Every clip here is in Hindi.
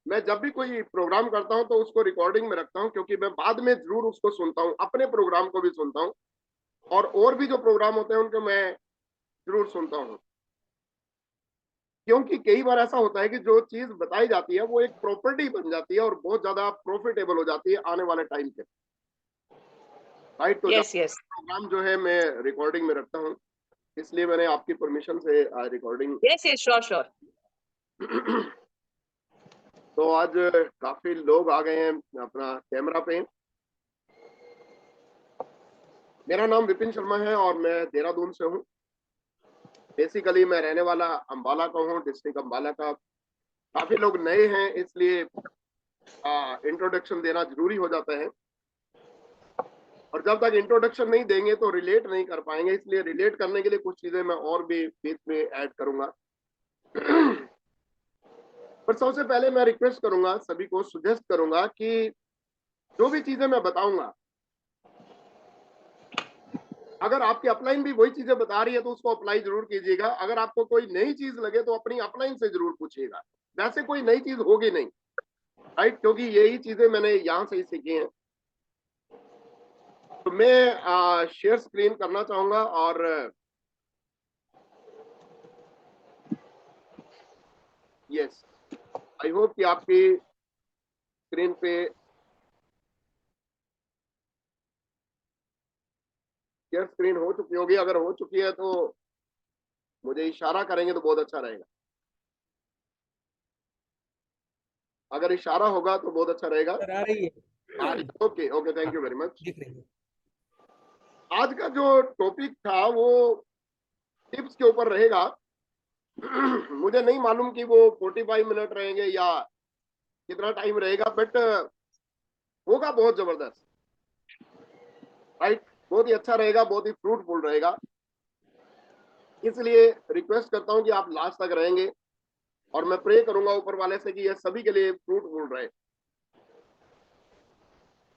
मैं जब भी कोई प्रोग्राम करता हूँ तो उसको रिकॉर्डिंग में रखता हूँ, क्योंकि मैं बाद में जरूर उसको सुनता हूँ, अपने प्रोग्राम को भी सुनता हूँ और भी जो प्रोग्राम होते हैं उनको मैं जरूर सुनता हूँ। क्योंकि कई बार ऐसा होता है कि जो चीज बताई जाती है वो एक प्रॉपर्टी बन जाती है और बहुत ज्यादा प्रॉफिटेबल हो जाती है आने वाले टाइम पे, राइट। तो यस यस ज्यादा प्रोग्राम जो है मैं रिकॉर्डिंग में रखता हूँ, इसलिए मैंने आपकी परमिशन से recording. Yes yes, sure sure. तो आज काफी लोग आ गए हैं अपना कैमरा पे। मेरा नाम विपिन शर्मा है और मैं देहरादून से हूँ। बेसिकली मैं रहने वाला अंबाला का हूँ, डिस्ट्रिक्ट अंबाला का। काफी लोग नए हैं, इसलिए इंट्रोडक्शन देना जरूरी हो जाता है, और जब तक इंट्रोडक्शन नहीं देंगे तो रिलेट नहीं कर पाएंगे, इसलिए रिलेट करने के लिए कुछ चीजें मैं और भी बीच में ऐड करूंगा। पर सबसे पहले मैं रिक्वेस्ट करूंगा, सभी को सुजेस्ट करूंगा कि जो भी चीजें मैं बताऊंगा, अगर आपकी अपलाइन भी वही चीजें बता रही है तो उसको अप्लाई जरूर कीजिएगा। अगर आपको कोई नई चीज लगे तो अपनी अपलाइन से जरूर पूछिएगा। वैसे कोई नई चीज होगी नहीं, राइट, क्योंकि यही चीजें मैंने यहाँ से ही सीखी हैं। तो मैं शेयर स्क्रीन करना चाहूंगा और यस, आई होप कि आपकी स्क्रीन पे शेयर स्क्रीन हो चुकी होगी। अगर हो चुकी है तो मुझे इशारा करेंगे तो बहुत अच्छा रहेगा। अगर इशारा होगा तो बहुत अच्छा रहेगा। सर आ रही है, okay okay, thank you very much. दिख रही है। आज का जो टॉपिक था वो टिप्स के ऊपर रहेगा। मुझे नहीं मालूम कि वो 45 मिनट रहेंगे या कितना टाइम रहेगा, बट होगा बहुत जबरदस्त, राइट। बहुत ही अच्छा रहेगा, बहुत ही फ्रूटफुल रहेगा। इसलिए रिक्वेस्ट करता हूं कि आप लास्ट तक रहेंगे, और मैं प्रे करूंगा ऊपर वाले से कि यह सभी के लिए फ्रूटफुल रहे।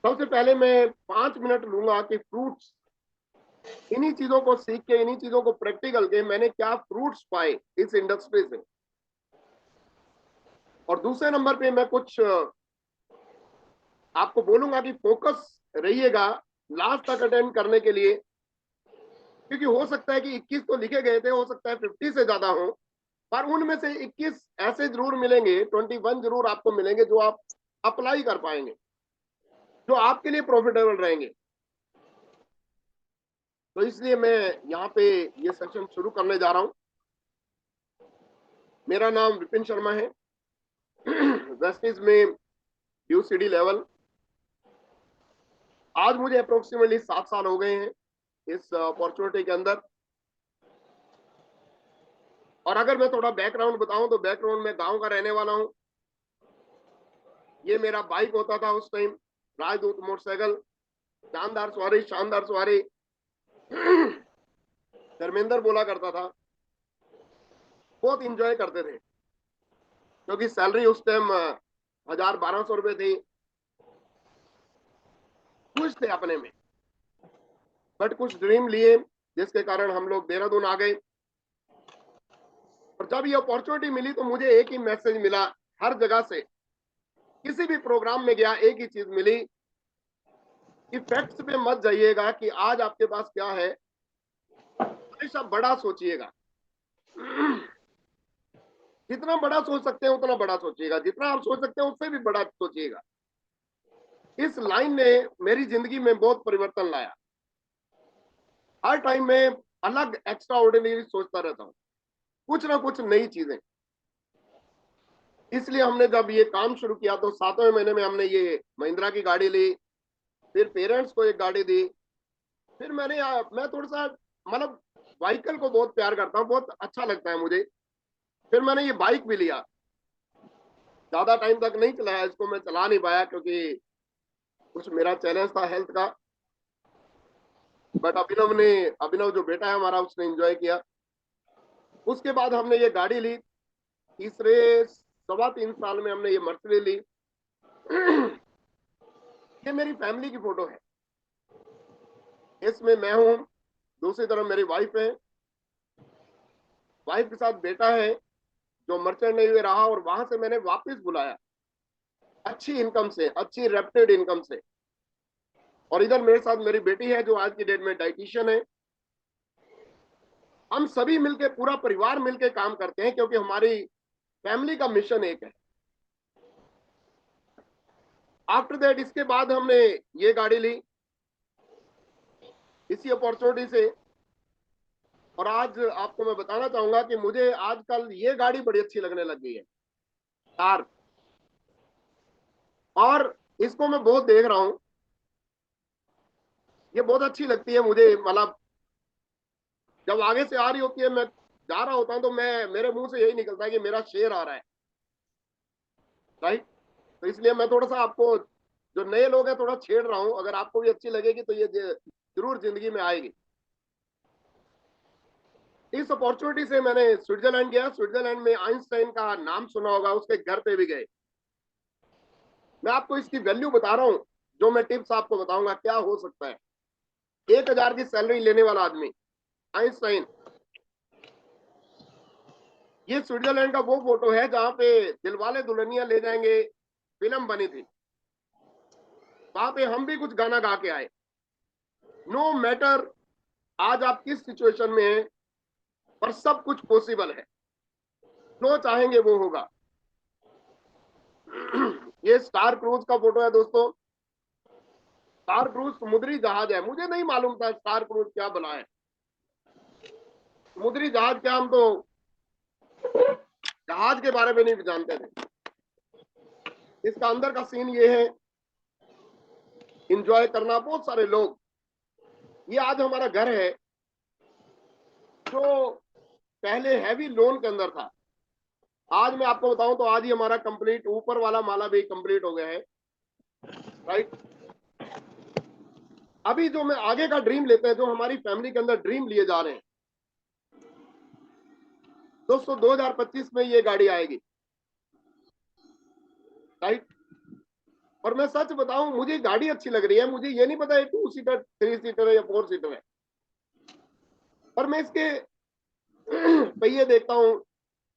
सबसे पहले मैं 5 मिनट लूंगा कि फ्रूट्स, इन्हीं चीजों को सीख के, इन्हीं चीजों को प्रैक्टिकल के मैंने क्या फ्रूट्स पाए इस इंडस्ट्री से। और दूसरे नंबर पे मैं कुछ आपको बोलूंगा कि फोकस रहिएगा लास्ट तक अटेंड करने के लिए, क्योंकि हो सकता है कि 21 तो लिखे गए थे, हो सकता है 50 से ज्यादा हो, पर उनमें से 21 ऐसे जरूर मिलेंगे, 21 जरूर आपको मिलेंगे जो आप अप्लाई कर पाएंगे, जो आपके लिए प्रॉफिटेबल रहेंगे। तो इसलिए मैं यहाँ पे ये सेशन शुरू करने जा रहा हूँ। मेरा नाम विपिन शर्मा है। वेस्टिज में यूसीडी लेवल। आज मुझे अप्रोक्सीमेटली 7 साल हो गए हैं इस अपॉर्चुनिटी के अंदर। और अगर मैं थोड़ा बैकग्राउंड बताऊं तो बैकग्राउंड में गांव का रहने वाला हूं। ये मेरा बाइक होता था उस टाइम, राजदूत मोटरसाइकिल, शानदार सवारी, शानदार सवारी। धर्मेंद्र बोला करता था। बहुत इंजॉय करते थे, क्योंकि सैलरी उस टाइम 1000-1200 रुपए थी। खुश थे अपने में, बट कुछ ड्रीम लिए जिसके कारण हम लोग देहरादून आ गए। और जब ये अपॉर्चुनिटी मिली तो मुझे एक ही मैसेज मिला हर जगह से, किसी भी प्रोग्राम में गया एक ही चीज मिली कि फैक्ट्स पे मत जाइएगा कि आज आपके पास क्या है, हमेशा बड़ा सोचिएगा। जितना बड़ा सोच सकते हैं उतना बड़ा सोचिएगा, जितना आप सोच सकते हैं उससे भी बड़ा सोचिएगा। इस लाइन ने मेरी जिंदगी में बहुत परिवर्तन लाया। हर टाइम में अलग एक्स्ट्रा ऑर्डिनरी सोचता रहता हूँ, कुछ ना कुछ नई चीजें। इसलिए हमने जब ये काम शुरू किया तो 7वें महीने में हमने ये महिंद्रा की गाड़ी ली, फिर पेरेंट्स को एक गाड़ी दी, फिर मैं थोड़ा सा मतलब व्हीकल को बहुत प्यार करता हूँ, बहुत अच्छा लगता है मुझे। फिर मैंने ये बाइक भी लिया। ज्यादा टाइम तक नहीं चलाया इसको, मैं चला नहीं पाया क्योंकि कुछ मेरा चैलेंज था हेल्थ का। बट अभिनव जो बेटा है हमारा, उसने एंजॉय किया। उसके बाद हमने ये गाड़ी ली। तीसरे 3.25 साल में हमने ये मर्सिडीज ली। ये मेरी फैमिली की फोटो है। इसमें मैं हूँ, दूसरी तरफ मेरी वाइफ है, वाइफ के साथ बेटा है जो मर्चेंट नेवी में रहा और वहां से मैंने वापस बुलाया। अच्छी इनकम से, अच्छी रेप्टेड इनकम से। और इधर मेरे साथ मेरी बेटी है जो आज की डेट में डाइटिशियन है। हम सभी मिलके, पूरा परिवार मिलके काम करते हैं, क्योंकि हमारी फैमिली का मिशन एक है। आफ्टर दैट, इसके बाद हमने ये गाड़ी ली इसी अपॉर्चुनिटी से। और आज आपको मैं बताना चाहूंगा कि मुझे आजकल ये गाड़ी बड़ी अच्छी लगने लग गई है, कार। और इसको मैं बहुत देख रहा हूं, ये बहुत अच्छी लगती है मुझे। मतलब जब आगे से आ रही होती है, मैं जा रहा होता हूं, तो मैं, मेरे मुंह से यही निकलता है कि मेरा शेर आ रहा है, राइट। तो इसलिए मैं थोड़ा सा आपको, जो नए लोग हैं, थोड़ा छेड़ रहा हूं। अगर आपको भी अच्छी लगेगी तो ये जरूर जिंदगी में आएगी। इस अपॉर्चुनिटी से मैंने स्विट्जरलैंड गया। स्विट्जरलैंड में आइंस्टाइन का नाम सुना होगा, उसके घर पे भी गए। मैं आपको इसकी वैल्यू बता रहा हूं, जो मैं टिप्स आपको बताऊंगा क्या हो सकता है। 1,000 की सैलरी लेने वाला आदमी, आइंस्टाइन। ये स्विट्जरलैंड का वो फोटो है जहां पे दिलवाले दुल्हनिया ले जाएंगे फिल्म बनी थी। वहां पे हम भी कुछ गाना गा के आए। नो मैटर आज आप किस सिचुएशन में हैं, पर सब कुछ पॉसिबल है। जो चाहेंगे वो होगा। ये स्टार क्रूज का फोटो है दोस्तों। स्टार क्रूज समुद्री जहाज है। मुझे नहीं मालूम था स्टार क्रूज क्या बना है। समुद्री जहाज क्या, हम तो जहाज के बारे में नहीं जानते थे। इसका अंदर का सीन ये है, इंजॉय करना। बहुत सारे लोग, ये आज हमारा घर है जो पहले हैवी लोन के अंदर था। आज मैं आपको बताऊं तो आज ही हमारा कंप्लीट, ऊपर वाला माला भी कंप्लीट हो गया है, राइट। अभी जो मैं आगे का ड्रीम लेते हैं, जो हमारी फैमिली के अंदर ड्रीम लिए जा रहे हैं दोस्तों, 2025 में ये गाड़ी आएगी, राइट। और मैं सच बताऊं, मुझे गाड़ी अच्छी लग रही है। मुझे ये नहीं पता है 2 सीटर, 3 सीटर है या 4 सीटर है। पर मैं इसके पहिए देखता हूँ,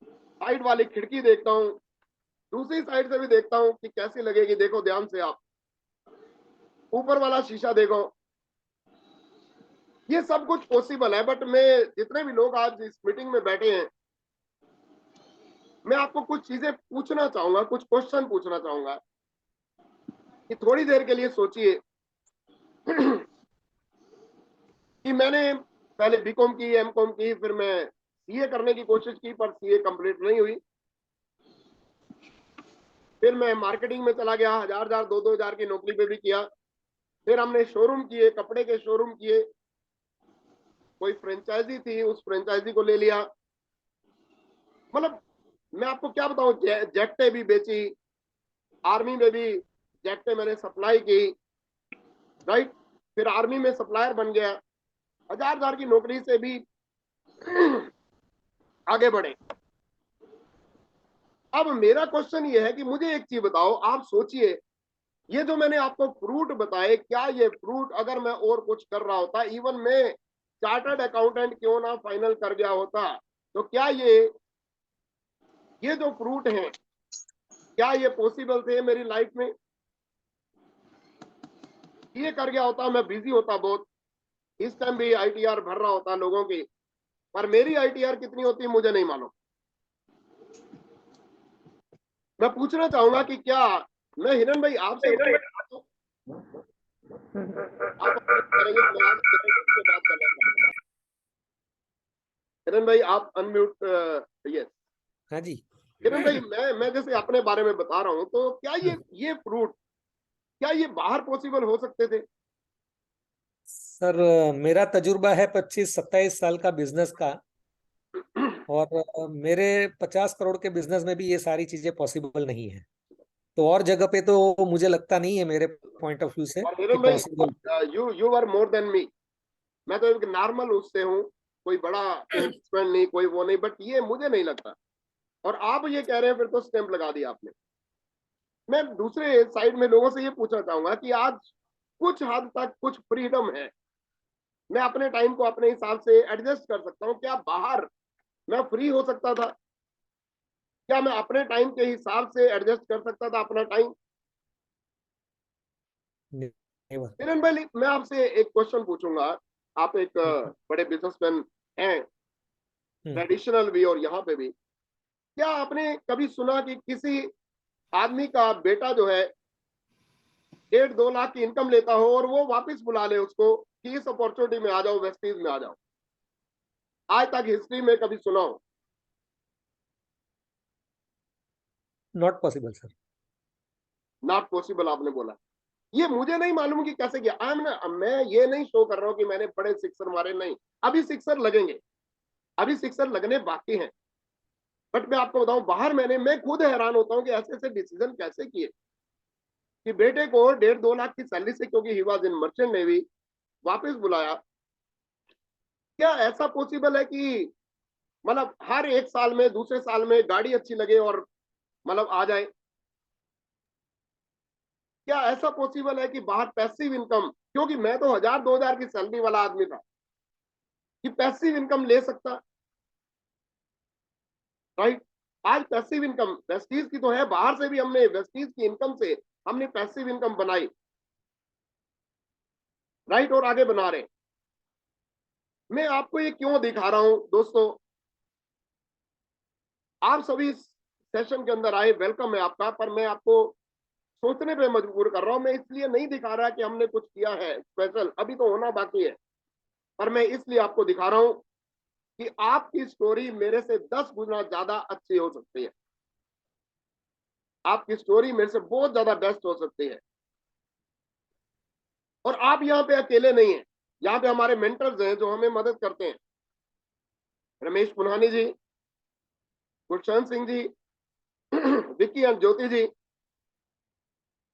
साइड वाली खिड़की देखता हूँ, दूसरी साइड से भी देखता हूँ कि कैसी लगेगी। देखो ध्यान से आप, ऊपर वाला शीशा देखो। ये सब कुछ पॉसिबल है। बट मैं, जितने भी लोग आज इस मीटिंग में बैठे हैं, मैं आपको कुछ चीजें पूछना चाहूंगा, कुछ क्वेश्चन पूछना चाहूंगा कि थोड़ी देर के लिए सोचिए कि मैंने पहले बीकॉम की, एमकॉम की, फिर मैं सीए करने की कोशिश की, पर सीए कंप्लीट नहीं हुई। फिर मैं मार्केटिंग में चला गया, 1,000 2,000 की नौकरी पे भी किया। फिर हमने शोरूम किए, कपड़े के शोरूम किए। कोई फ्रेंचाइजी थी, उस फ्रेंचाइजी को ले लिया। मतलब मैं आपको क्या बताऊं, जैकटें भी बेची, आर्मी में भी जैकटें मैंने सप्लाई की, राइट। फिर आर्मी में सप्लायर बन गया। 1,000 की नौकरी से भी आगे बढ़े। अब मेरा क्वेश्चन ये है कि मुझे एक चीज बताओ, आप सोचिए, ये जो मैंने आपको फ्रूट बताए, क्या ये फ्रूट अगर मैं और कुछ कर रहा होता, इवन मैं चार्टर्ड अकाउंटेंट क्यों ना फाइनल कर गया होता, तो क्या ये जो फ्रूट हैं, क्या ये पॉसिबल थे मेरी लाइफ में? ये कर गया होता, मैं बिजी होता बहुत। इस टाइम भी आईटीआर भर रहा होता लोगों की, पर मेरी आईटीआर कितनी होती मुझे नहीं मालूम। मैं पूछना चाहूंगा कि क्या मैं हिरन भाई आपसे आप अपने करेंगे तो मैं आपसे बात करना चाहूंगा। हिरन भाई आप अनम्यूट, यस। हाँ जी। किरण भाई, मैं जैसे अपने बारे में बता रहा हूँ, तो क्या ये फ्रूट, क्या ये बाहर पॉसिबल हो सकते थे? सर, मेरा तजुर्बा है 25-27 साल का बिजनेस का। और मेरे 50 करोड़ के बिजनेस में भी ये सारी चीजें पॉसिबल नहीं है। तो और जगह पे तो मुझे लगता नहीं है, मेरे पॉइंट ऑफ व्यू से, और कि हिरन भाई, possible. You are more than me. मैं तो एक नॉर्मल उससे हूँ, कोई बड़ा बिजनेसमैन नहीं, कोई वो नहीं, बट ये मुझे नहीं लगता। और आप ये कह रहे हैं, फिर तो स्टैंप लगा दिया आपने। मैं दूसरे साइड में लोगों से ये पूछना चाहूंगा कि आज कुछ हद तक कुछ फ्रीडम है, मैं अपने टाइम को अपने हिसाब से एडजस्ट कर सकता हूँ। क्या बाहर मैं फ्री हो सकता था? क्या मैं अपने टाइम के हिसाब से एडजस्ट कर सकता था अपना टाइम? नेवर। किरण भाई, मैं आपसे एक क्वेश्चन पूछूंगा। आप एक बड़े बिजनेसमैन हैं, ट्रेडिशनल भी और यहाँ पे भी। क्या आपने कभी सुना कि किसी आदमी का बेटा जो है 1.5-2 लाख की इनकम लेता हो और वो वापस बुला ले उसको कि इस अपॉर्चुनिटी में आ जाओ, वेस्टीज में आ जाओ? आज तक हिस्ट्री में कभी सुना हो? Not possible sir. Not possible आपने बोला। ये मुझे नहीं मालूम कि कैसे किया। मैं ये नहीं शो कर रहा हूँ कि मैंने बड़े सिक्सर मारे, नहीं। अभी सिक्सर लगेंगे, अभी सिक्सर लगने बाकी हैं। बट मैं आपको बताऊं, बाहर मैं खुद हैरान होता हूँ कि ऐसे ऐसे डिसीजन कैसे किए कि बेटे को 1.5-2 लाख की सैलरी से, क्योंकि he was in merchant navy, वापस बुलाया। क्या ऐसा पॉसिबल है कि मतलब हर एक साल में, दूसरे साल में गाड़ी अच्छी लगे और मतलब आ जाए? क्या ऐसा पॉसिबल है कि बाहर पैसिव इनकम, क्योंकि मैं तो 1000-2000 की सैलरी वाला आदमी था, कि पैसिव इनकम ले सकता? राइट। आज पैसिव इनकम वेस्टीज की तो है, बाहर से भी हमने वेस्टीज की इनकम से हमने पैसिव इनकम बनाई, राइट, और आगे बना रहे हैं। मैं आपको ये क्यों दिखा रहा हूं दोस्तों? आप सभी इस सेशन के अंदर आए, वेलकम है आपका, पर मैं आपको सोचने पे मजबूर कर रहा हूं। मैं इसलिए नहीं दिखा रहा कि हमने कुछ किया है स्पेशल, अभी तो होना बाकी है। पर मैं इसलिए आपको दिखा रहा हूं कि आपकी स्टोरी मेरे से 10 गुना ज्यादा अच्छी हो सकती है। आपकी स्टोरी मेरे से बहुत ज्यादा बेस्ट हो सकती है। और आप यहाँ पे अकेले नहीं हैं। यहाँ पे हमारे मेंटर्स हैं जो हमें मदद करते हैं। रमेश पुन्हानी जी, गुरशरण सिंह जी, विक्की एंड ज्योति जी।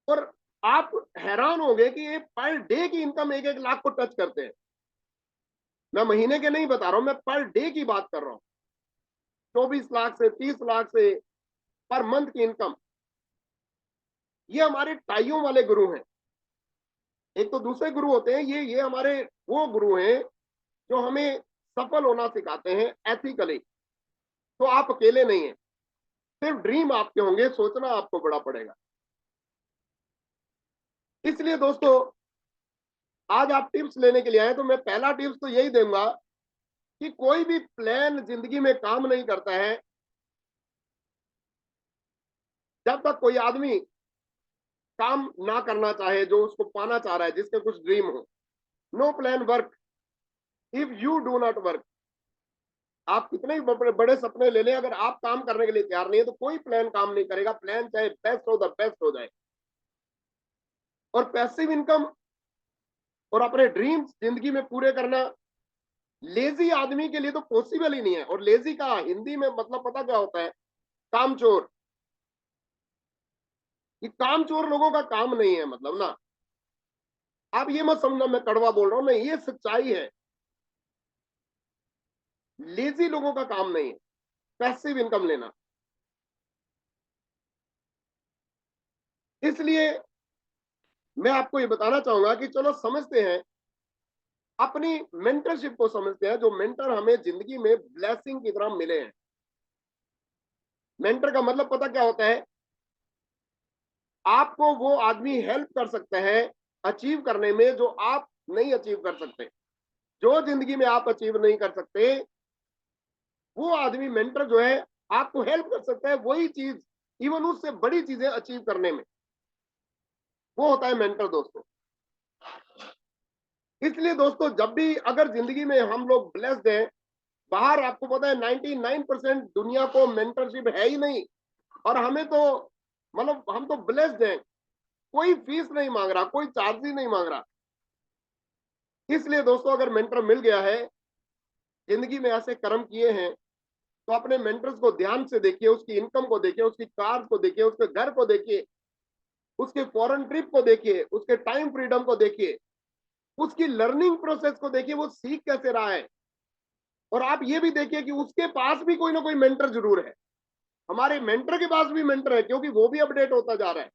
और आप हैरान होंगे कि ये पर डे की इनकम 1-1 लाख को टच करते हैं। मैं महीने के नहीं बता रहा हूं, मैं पर डे की बात कर रहा हूं। 24 लाख से 30 लाख से पर मंथ की इनकम। ये हमारे टाइयों वाले गुरु हैं। एक तो दूसरे गुरु होते हैं, ये हमारे वो गुरु हैं जो हमें सफल होना सिखाते हैं एथिकली। तो आप अकेले नहीं हैं। सिर्फ ड्रीम आपके होंगे, सोचना आपको बड़ा पड़ेगा। इसलिए दोस्तों, आज आप टिप्स लेने के लिए आए, तो मैं पहला टिप्स तो यही दूंगा कि कोई भी प्लान जिंदगी में काम नहीं करता है जब तक कोई आदमी काम ना करना चाहे जो उसको पाना चाह रहा है, जिसके कुछ ड्रीम हो। No plan work if you do not work. आप कितने भी बड़े बड़े सपने ले लें, अगर आप काम करने के लिए तैयार नहीं है तो कोई प्लान काम नहीं करेगा। प्लान चाहे बेस्ट हो, द बेस्ट हो जाए। और पैसिव इनकम और अपने ड्रीम्स जिंदगी में पूरे करना लेजी आदमी के लिए तो पॉसिबल ही नहीं है। और लेजी का हिंदी में मतलब पता क्या होता है? कामचोर। ये कामचोर लोगों का काम नहीं है, मतलब ना। आप ये मत समझना मैं कड़वा बोल रहा हूं, नहीं, ये सच्चाई है। लेजी लोगों का काम नहीं है पैसिव इनकम लेना। इसलिए मैं आपको ये बताना चाहूंगा कि चलो समझते हैं, अपनी मेंटरशिप को समझते हैं, जो मेंटर हमें जिंदगी में ब्लेसिंग की तरह मिले हैं। मेंटर का मतलब पता क्या होता है? आपको वो आदमी हेल्प कर सकता है अचीव करने में जो आप नहीं अचीव कर सकते। जो जिंदगी में आप अचीव नहीं कर सकते, वो आदमी मेंटर जो है आपको हेल्प कर सकता है वही चीज, इवन उससे बड़ी चीजें अचीव करने में। वो होता है मेंटर दोस्तों। इसलिए दोस्तों, जब भी अगर जिंदगी में हम लोग ब्लेस्ड हैं, बाहर आपको पता है 99% दुनिया को मेंटरशिप है ही नहीं। और हमें तो मतलब हम तो ब्लेस्ड हैं, कोई फीस नहीं मांग रहा, कोई चार्ज ही नहीं मांग रहा। इसलिए दोस्तों, अगर मेंटर मिल गया है, जिंदगी में ऐसे कर्म किए हैं, तो अपने मेंटर्स को ध्यान से देखिए, उसकी इनकम को देखिए, उसकी कार को देखिए, उसके घर को देखिए, उसके फॉरेन ट्रिप को देखिए, उसके टाइम फ्रीडम को देखिए, उसकी लर्निंग प्रोसेस को देखिए, वो सीख कैसे रहा है। और आप ये भी देखिए कि उसके पास भी कोई ना कोई मेंटर जरूर है। हमारे मेंटर के पास भी मेंटर है, क्योंकि वो भी अपडेट होता जा रहा है।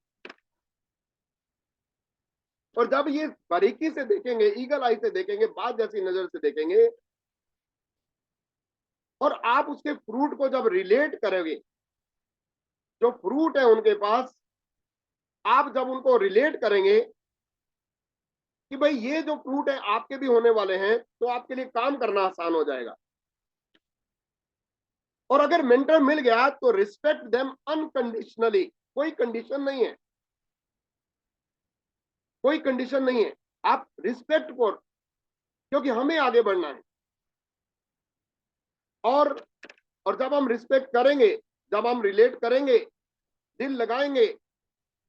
और जब ये बारीकी से देखेंगे, ईगल आई से देखेंगे, बात जैसी नजर से देखेंगे, और आप उसके फ्रूट को जब रिलेट करोगे, जो फ्रूट है उनके पास, आप जब उनको रिलेट करेंगे, कि भाई ये जो फ्रूट है आपके भी होने वाले हैं, तो आपके लिए काम करना आसान हो जाएगा। और अगर मेंटर मिल गया तो रिस्पेक्ट देम अनकंडीशनली, कोई कंडीशन नहीं है, कोई कंडीशन नहीं है, आप रिस्पेक्ट को, क्योंकि हमें आगे बढ़ना है। और और जब हम रिस्पेक्ट करेंगे, जब हम रिलेट करेंगे, दिल लगाएंगे,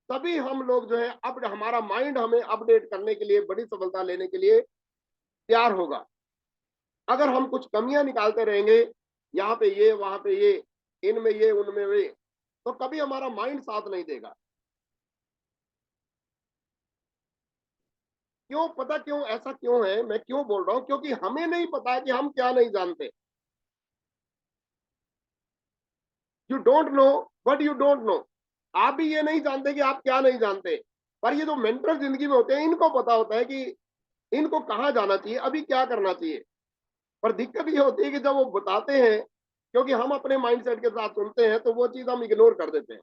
तभी हम लोग जो है, अब हमारा माइंड हमें अपडेट करने के लिए, बड़ी सफलता लेने के लिए तैयार होगा। अगर हम कुछ कमियां निकालते रहेंगे, यहाँ पे ये, वहां पे ये, इनमें ये, उनमें ये, तो कभी हमारा माइंड साथ नहीं देगा। क्यों, पता क्यों ऐसा क्यों है, मैं क्यों बोल रहा हूं, क्योंकि हमें नहीं पता कि हम क्या नहीं जानते। You don't know but you don't know, आप भी ये नहीं जानते कि आप क्या नहीं जानते। पर ये जो मेंटर जिंदगी में होते हैं, इनको पता होता है कि इनको कहाँ जाना चाहिए, अभी क्या करना चाहिए। पर दिक्कत ये होती है कि जब वो बताते हैं, क्योंकि हम अपने माइंडसेट के साथ सुनते हैं, तो वो चीज हम इग्नोर कर देते हैं।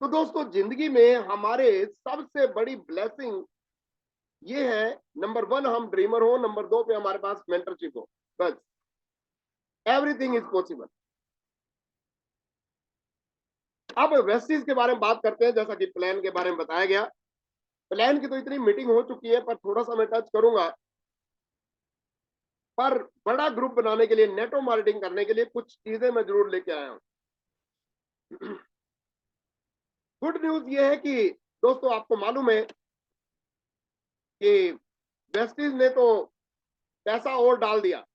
तो दोस्तों, जिंदगी में हमारे सबसे बड़ी ब्लेसिंग ये है, नंबर वन हम ड्रीमर हो, नंबर दो पे हमारे पास मेंटरशिप हो, बस एवरीथिंग इज पॉसिबल। अब वेस्टीज के बारे में बात करते हैं। जैसा कि प्लान के बारे में बताया गया, प्लान की तो इतनी मीटिंग हो चुकी है, पर थोड़ा सा मैं टच करूंगा। पर बड़ा ग्रुप बनाने के लिए, नेटो मार्केटिंग करने के लिए कुछ चीजें मैं जरूर लेके आया हूं। गुड न्यूज ये है कि दोस्तों, आपको मालूम है कि वेस्टीज ने तो पैसा और डाल दिया,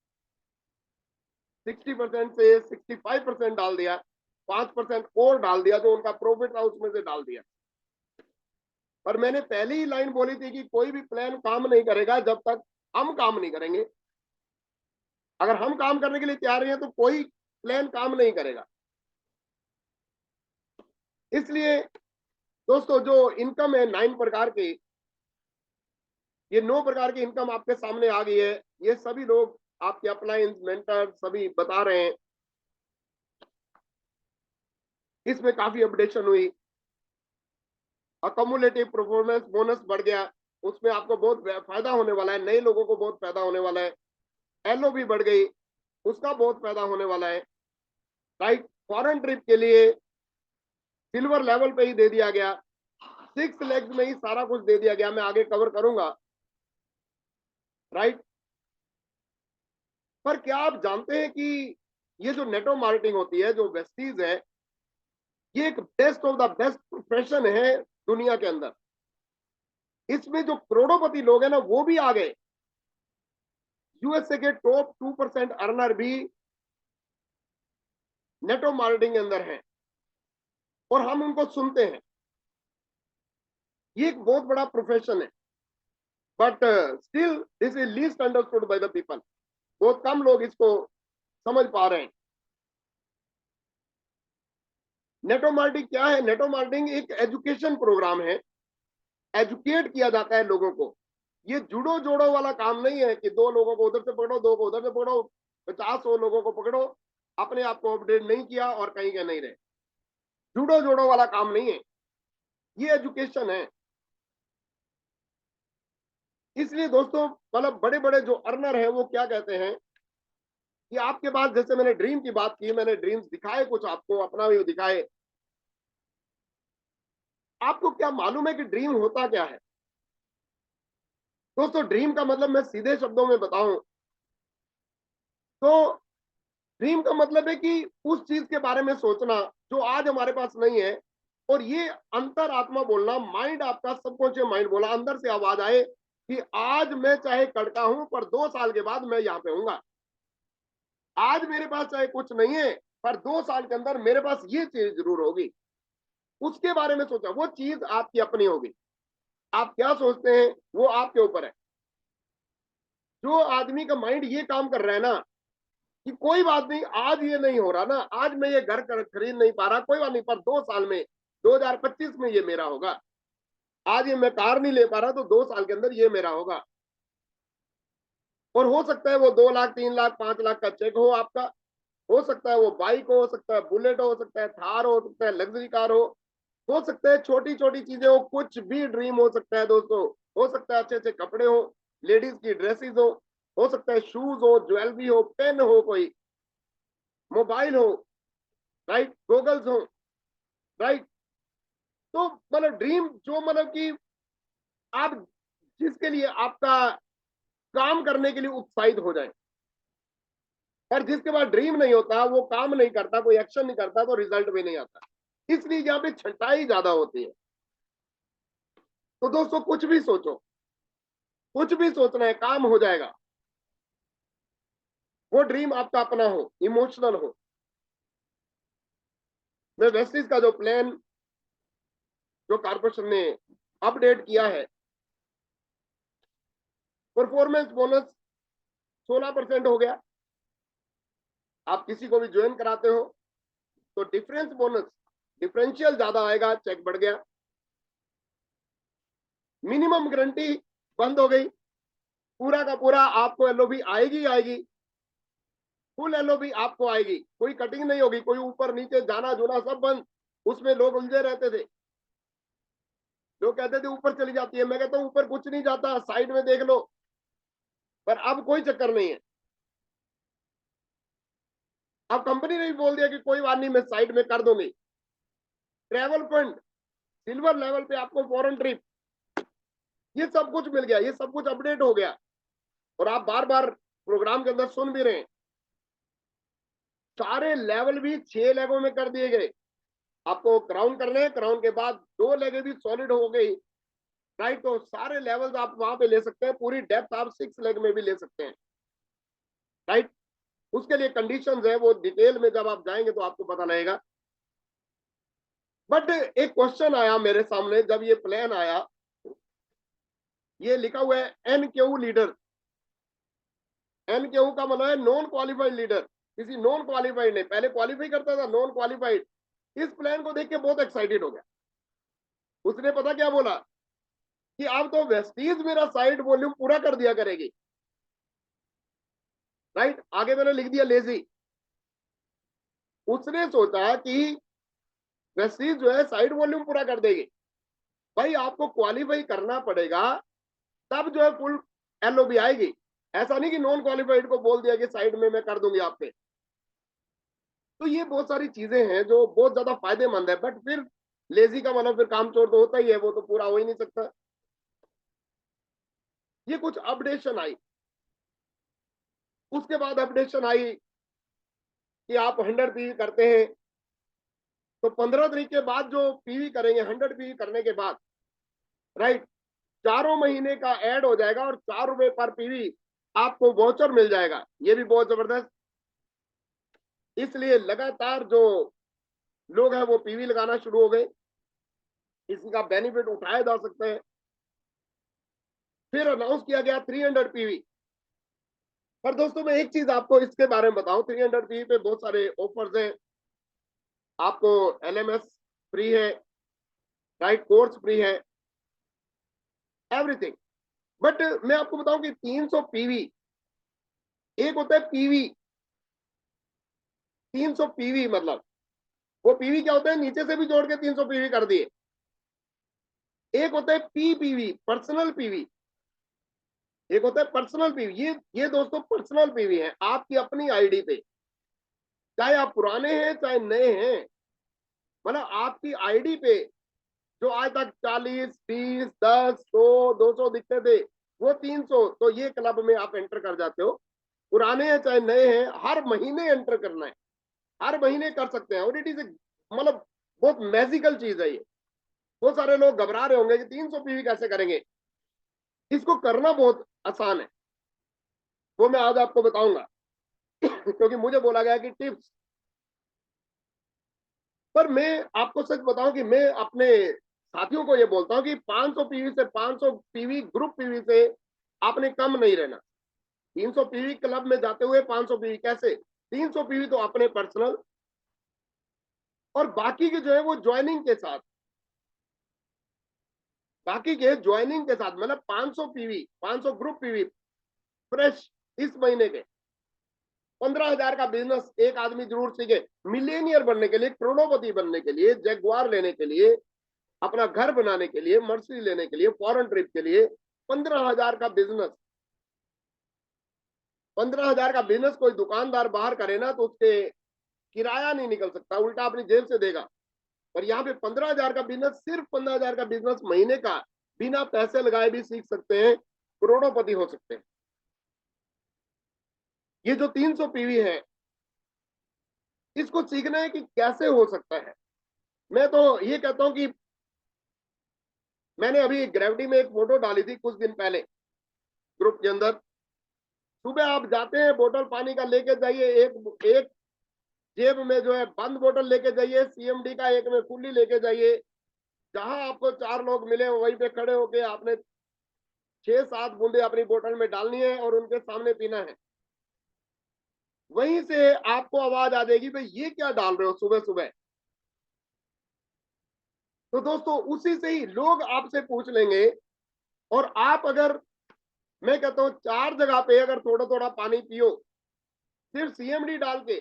60% से 65% डाल दिया, 5% और डाल दिया, जो उनका प्रॉफिट था उसमें से डाल दिया। पर मैंने पहली ही लाइन बोली थी कि कोई भी प्लान काम नहीं करेगा जब तक हम काम नहीं करेंगे। अगर हम काम करने के लिए तैयार हैं तो कोई प्लान काम नहीं करेगा। इसलिए दोस्तों, जो इनकम है 9 प्रकार की, ये 9 प्रकार की इनकम आपके सामने आ गई है। ये सभी लोग, आपके अपलाइंस, मेंटर, सभी बता रहे हैं। इसमें काफी अपडेशन हुई। अकोमुलेटिव परफॉर्मेंस बोनस बढ़ गया, उसमें आपको बहुत फायदा होने वाला है, नए लोगों को बहुत फायदा होने वाला है। एलओ भी बढ़ गई, उसका बहुत फायदा होने वाला है। राइट, फॉरेन ट्रिप के लिए सिल्वर लेवल पे ही दे दिया गया, 6 लेग्स में ही सारा कुछ दे दिया गया, मैं आगे कवर करूंगा। राइट, पर क्या आप जानते हैं कि ये जो नेटो मार्केटिंग होती है, जो वेस्टीज है, ये एक best of the best profession है दुनिया के अंदर। इसमें जो करोड़ोंपति लोग हैं ना, वो भी आ गए। यूएसए के टॉप 2% अर्नर भी नेटो मार्केटिंग के अंदर हैं, और हम उनको सुनते हैं। ये एक बहुत बड़ा प्रोफेशन है, but still this is least understood by the people. बहुत कम लोग इसको समझ पा रहे हैं। नेटो मार्केटिंग क्या है? नेटो मार्केटिंग एक एजुकेशन प्रोग्राम है, एजुकेट किया जाता है लोगों को। ये जुड़ो जोड़ो वाला काम नहीं है कि दो लोगों को उधर से पकड़ो, दो को उधर से पकड़ो, 50-100 लोगों को पकड़ो, अपने आप को अपडेट नहीं किया और कहीं के नहीं रहे। जुड़ो जोड़ो वाला काम नहीं है, ये एजुकेशन है। इसलिए दोस्तों, मतलब बड़े बड़े जो अर्नर हैं, वो क्या कहते हैं कि आपके पास, जैसे मैंने ड्रीम की बात की, मैंने ड्रीम्स दिखाए कुछ आपको, अपना भी दिखाए। आपको क्या मालूम है कि ड्रीम होता क्या है? दोस्तों, ड्रीम का मतलब मैं सीधे शब्दों में बताऊं तो, ड्रीम का मतलब है कि उस चीज के बारे में सोचना जो आज हमारे पास नहीं है। और ये अंतर आत्मा बोलना, माइंड आपका, सबकॉन्शियस माइंड बोला, अंदर से आवाज आए कि आज मैं चाहे कड़का हूं, पर 2 साल के बाद मैं यहां पे हूंगा। आज मेरे पास चाहे कुछ नहीं है, पर 2 साल के अंदर मेरे पास ये चीज जरूर होगी। उसके बारे में सोचा, वो चीज आपकी अपनी होगी। आप क्या सोचते हैं वो आपके ऊपर है। जो आदमी का माइंड ये काम कर रहा है ना, कि कोई बात नहीं, आज ये नहीं हो रहा ना, आज मैं ये घर खरीद नहीं पा रहा, कोई बात नहीं, पर 2 साल में, 2025 में ये मेरा होगा। आज ये मैं कार नहीं ले पा रहा, तो 2 साल के अंदर ये मेरा होगा। और हो सकता है वो 2 लाख, 3 लाख, 5 लाख का चेक हो आपका। हो सकता है वो बाइक हो सकता है बुलेट हो सकता है थार हो सकता है लग्जरी कार हो सकता है छोटी छोटी चीजें हो, कुछ भी ड्रीम हो सकता है दोस्तों। हो सकता है अच्छे अच्छे कपड़े हो, लेडीज की ड्रेसेस हो सकता है शूज हो, ज्वेलरी हो, पेन हो, कोई मोबाइल हो, राइट, गॉगल्स हो, राइट। तो मतलब ड्रीम जो मतलब कि आप जिसके लिए आपका काम करने के लिए उत्साहित हो जाए, और जिसके पास ड्रीम नहीं होता, वो काम नहीं करता, कोई एक्शन नहीं करता, तो रिजल्ट भी नहीं आता। इसलिए यहाँ पे छंटाई ज्यादा होती है। तो दोस्तों कुछ भी सोचो, कुछ भी सोचना है, काम हो जाएगा। वो ड्रीम आपका अपना हो, इमोशनल हो। मैं वेस्टिज का जो प्लान जो कारपोरेशन ने अपडेट किया है, परफॉर्मेंस बोनस 16% हो गया। आप किसी को भी ज्वाइन कराते हो तो डिफरेंस बोनस, डिफरेंशियल ज्यादा आएगा, चेक बढ़ गया। मिनिमम गारंटी बंद हो गई, पूरा का पूरा आपको एलओबी आएगी आएगी, फुल एलओबी आपको आएगी, कोई कटिंग नहीं होगी, कोई ऊपर नीचे जाना जुना सब बंद। उसमें लोग उलझे रहते थे, लोग कहते थे ऊपर चली जाती है, मैं कहता हूं ऊपर कुछ नहीं जाता, साइड में देख लो। पर अब कोई चक्कर नहीं है। अब कंपनी ने भी बोल दिया कि कोई बात नहीं, मैं साइड में कर दूंगी। ट्रेवल फंड सिल्वर लेवल पे आपको फॉरेन ट्रिप, ये सब कुछ मिल गया, ये सब कुछ अपडेट हो गया। और आप बार बार प्रोग्राम के अंदर सुन भी रहे हैं, सारे लेवल भी 6 लेवल में कर दिए गए। आपको क्राउन करने हैं, क्राउन के बाद 2 लेगे भी सॉलिड हो गई, राइट। तो सारे लेवल्स आप वहां पे ले सकते हैं, पूरी डेप्थ आप 6 लेग में भी ले सकते हैं, राइट। उसके लिए कंडीशंस है, वो डिटेल में जब आप जाएंगे तो आपको पता लगेगा। बट एक क्वेश्चन आया मेरे सामने जब ये प्लान आया, ये लिखा हुआ है एनक्यू लीडर। एनक्यू का मतलब है नॉन क्वालिफाइड लीडर। किसी नॉन क्वालिफाइड ने, पहले क्वालिफाई करता था, नॉन क्वालिफाइड इस प्लान को देख के बहुत एक्साइटेड हो गया। उसने पता क्या बोला कि अब तो वेस्टीज मेरा साइड वॉल्यूम पूरा कर दिया करेगी, राइट। आगे मैंने लिख दिया लेजी। उसने सोचा कि वेस्टीज जो है साइड वॉल्यूम पूरा कर देगी। भाई आपको क्वालिफाई करना पड़ेगा, तब जो है फुल एलओबी आएगी। ऐसा नहीं कि नॉन क्वालिफाइड को बोल दिया कि साइड में मैं कर दूंगी आपके। तो ये बहुत सारी चीजें हैं जो बहुत ज्यादा फायदेमंद है। बट फिर लेजी का मतलब फिर काम चोर तो होता ही है, वो तो पूरा हो ही नहीं सकता। ये कुछ अपडेशन आई, उसके बाद अपडेशन आई कि आप 100 पीवी करते हैं तो 15 दिन के बाद जो पीवी करेंगे, 100 पीवी करने के बाद, राइट, 4 महीने का ऐड हो जाएगा और 4 रुपए पर पीवी आपको वाउचर मिल जाएगा। ये भी बहुत जबरदस्त। इसलिए लगातार जो लोग हैं वो पीवी लगाना शुरू हो गए, इसी का बेनिफिट उठाया जा सकता है। फिर अनाउंस किया गया 300 पीवी। पर दोस्तों मैं एक चीज आपको इसके बारे में बताऊं, 300 पीवी पे बहुत सारे ऑफर्स हैं। आपको एलएमएस फ्री है, राइट, कोर्स फ्री है, एवरीथिंग। बट मैं आपको बताऊं कि 300 पीवी, एक होता है पीवी, 300 पीवी मतलब वो पीवी क्या होता है, नीचे से भी जोड़ के 300 पीवी कर दिए। एक होता है पीपीवी, पर्सनल पीवी। एक होता है पर्सनल पीवी। ये दोस्तों पर्सनल पीवी है, आपकी अपनी आईडी पे, चाहे आप पुराने हैं चाहे नए हैं। मतलब आपकी आईडी पे जो आज तक 40, 20, 10, 100, 200 दिखते थे, वो 300, तो ये क्लब में आप एंटर कर जाते हो। पुराने हैं चाहे नए हैं, हर महीने एंटर करना है, हर महीने कर सकते हैं। और इट इज मतलब बहुत मैजिकल चीज है ये। बहुत सारे लोग घबरा रहे होंगे कि 300 पीवी कैसे करेंगे। इसको करना बहुत आसान है, वो मैं आज आपको बताऊंगा क्योंकि मुझे बोला गया कि टिप्स। पर मैं आपको सच बताऊं कि मैं अपने साथियों को ये बोलता हूं कि 500 पीवी से, 500 पीवी ग्रुप पीवी से आपने कम नहीं रहना। 300 पीवी क्लब में जाते हुए 500 पीवी कैसे, 300 पीवी तो अपने पर्सनल, और बाकी के जो है वो ज्वाइनिंग के साथ, बाकी के ज्वाइनिंग के साथ, मतलब 500 पीवी, 500 ग्रुप पीवी फ्रेश इस महीने के। 15,000 का बिजनेस एक आदमी जरूर सीखे, मिलेनियर बनने के लिए, करोड़ोपति बनने के लिए, जगुआर लेने के लिए, अपना घर बनाने के लिए, मर्सिडीज लेने के लिए, फॉरेन ट्रिप के लिए, 15,000 का बिजनेस, 15,000 का बिजनेस कोई दुकानदार बाहर करे ना तो उसके किराया नहीं निकल सकता, उल्टा अपनी जेब से देगा। और यहाँ पे 15,000 का बिजनेस, सिर्फ 15,000 का बिजनेस महीने का, बिना पैसे लगाए भी सीख सकते हैं, करोड़ोंपति हो सकते हैं। ये जो 300 पीवी है, इसको सीखना है कि कैसे हो सकता है। मैं तो ये कहता हूं कि मैंने अभी ग्रेविटी में एक फोटो डाली थी कुछ दिन पहले ग्रुप के अंदर। सुबह आप जाते हैं, बोतल पानी का लेके जाइए, एक एक जेब में जो है बंद बोतल लेके जाइए, सीएमडी का एक में खुली लेके जाइए। जहां आपको 4 लोग मिले वहीं पे खड़े होके आपने 6-7 बूंदे अपनी बोतल में डालनी है और उनके सामने पीना है। वहीं से आपको आवाज आ जाएगी, भाई ये क्या डाल रहे हो सुबह सुबह। तो दोस्तों उसी से ही लोग आपसे पूछ लेंगे। और आप अगर, मैं कहता हूं 4 जगह पे अगर थोड़ा थोड़ा पानी पियो, सिर्फ सीएमडी डाल के,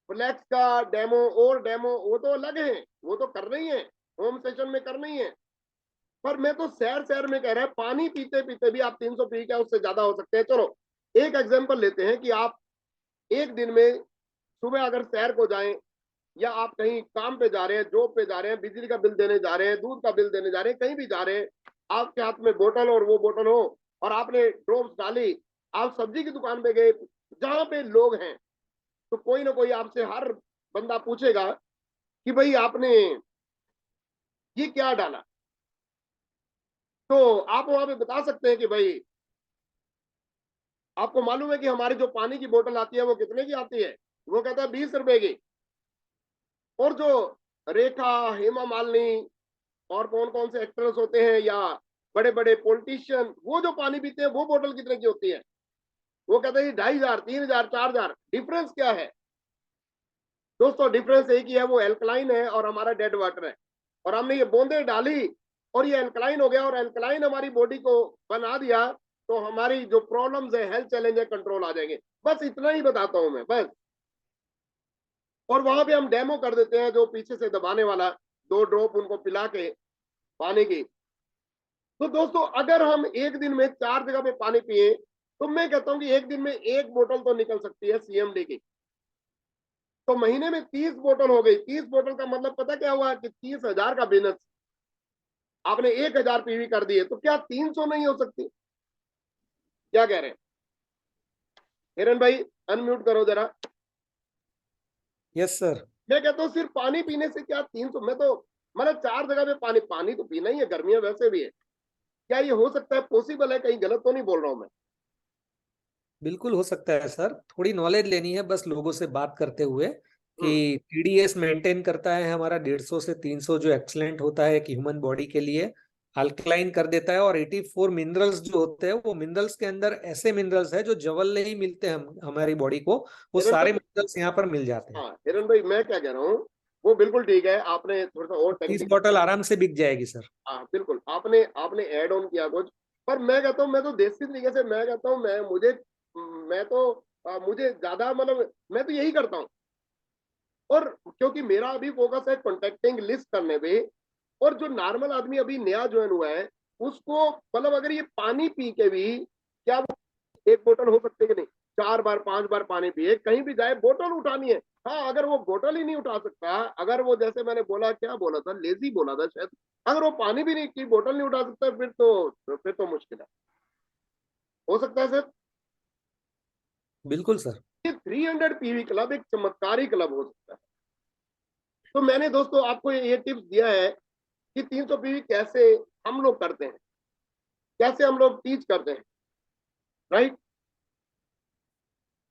फ्लेक्स का डेमो और डेमो वो तो अलग है, वो तो करना ही है, होम सेशन में करना ही है। पर मैं तो शहर शहर में कह रहा है, पानी पीते पीते भी आप 300 पी क्या उससे ज्यादा हो सकते हैं। चलो एक एग्जांपल लेते हैं कि आप एक दिन में सुबह अगर शहर को जाएं, या आप कहीं काम पे जा रहे हैं, जॉब पे जा रहे हैं, बिजली का बिल देने जा रहे हैं, दूध का बिल देने जा रहे हैं, कहीं भी जा रहे हैं, आपके हाथ में बोतल और वो बोतल हो और आपने ड्रॉप्स डाली, आप सब्जी की दुकान पे गए, जहां पे लोग हैं, तो कोई ना कोई आपसे, हर बंदा पूछेगा कि भाई आपने ये क्या डाला। तो आप वहां पे बता सकते हैं कि भाई आपको मालूम है कि हमारी जो पानी की बोतल आती है वो कितने की आती है, वो कहता है 20 रुपए की। और जो रेखा, हेमा मालिनी और कौन कौन से एक्टर्स होते हैं या बड़े बड़े पॉलिटिशियन, वो जो पानी पीते हैं वो बोतल कितने की होती है, वो कहते हैं 2,500, 3,000, 4,000। डिफरेंस क्या है दोस्तों? डिफरेंस एक ही है, वो एल्कलाइन है और हमारा डेड वाटर है। और हमने ये बूंदे डाली और ये एल्कलाइन हो गया, और एल्कलाइन हमारी बॉडी को बना दिया, तो हमारी जो प्रॉब्लम्स है, हेल्थ चैलेंज है, कंट्रोल आ जाएंगे। बस इतना ही बताता हूं मैं, बस। और वहां पे हम डेमो कर देते हैं, जो पीछे से दबाने वाला, 2 ड्रॉप उनको पिला के पानी की। तो दोस्तों अगर हम एक दिन में 4 जगह पे पानी पिए, तो मैं कहता हूं कि एक दिन में 1 बोतल तो निकल सकती है सीएमडी की। तो महीने में 30 बोतल हो गई। 30 बोतल का मतलब पता क्या हुआ कि 30,000 का बिजनेस आपने 1,000 पीवी कर दिए, तो क्या 300 नहीं हो सकती? क्या कह रहे हैं हिरन भाई? अनम्यूट करो जरा। Yes sir. मैं कहता हूँ सिर्फ पानी पीने से क्या 300? मैं तो मतलब 4 जगह पे पानी, पानी तो पीना ही है, गर्मियां वैसे भी है। क्या ये हो सकता है? पॉसिबल है? कहीं गलत तो नहीं बोल रहा हूं मैं? बिल्कुल हो सकता है सर, थोड़ी नॉलेज लेनी है बस लोगों से बात करते हुए हम्म। कि टीडीएस मेंटेन करता है हमारा 150 से 300, जो एक्सलेंट होता है कि ह्यूमन बॉडी के लिए अल्कलाइन कर देता है। और 84 मिनरल्स जो होते हैं, वो मिनरल्स के अंदर ऐसे मिनरल्स है जो जवल नहीं मिलते हम हमारी बॉडी को, वो हिरन सारे भाई, मिनरल्स यहाँ पर मिल जाते हैं। हाँ हिरन भाई, मैं क्या कह रहा हूँ, वो बिल्कुल ठीक है, आपने थोड़ा सा और 30 टेक्निक, बॉटल आराम से बिक जाएगी सर। हाँ बिल्कुल, आपने आपने ऐड ऑन किया कुछ। पर मैं कहता हूँ, मैं तो देसी तरीके से, मैं कहता हूँ, मैं तो मुझे ज्यादा मतलब मैं तो यही करता हूँ। और क्योंकि मेरा अभी फोकस है कॉन्टेक्टिंग लिस्ट करने पे, और जो नॉर्मल आदमी अभी नया ज्वाइन हुआ है, उसको मतलब अगर ये पानी पी के भी, क्या वो 1 बोतल हो सकती है कि नहीं? 4 बार 5 बार पानी पिए, कहीं भी जाए बोतल उठानी है। हाँ, अगर वो बोतल ही नहीं उठा सकता, अगर वो, जैसे मैंने बोला, क्या बोला था, लेजी बोला था शायद, अगर वो पानी भी नहीं की बोतल नहीं उठा सकता, फिर तो मुश्किल है। हो सकता है सर, बिल्कुल सर। ये 300 पीवी क्लब एक चमत्कारी क्लब हो सकता है। तो मैंने दोस्तों आपको ये टिप्स दिया है कि 300 पीवी कैसे हम लोग करते हैं, कैसे हम लोग टीच करते हैं, राइट?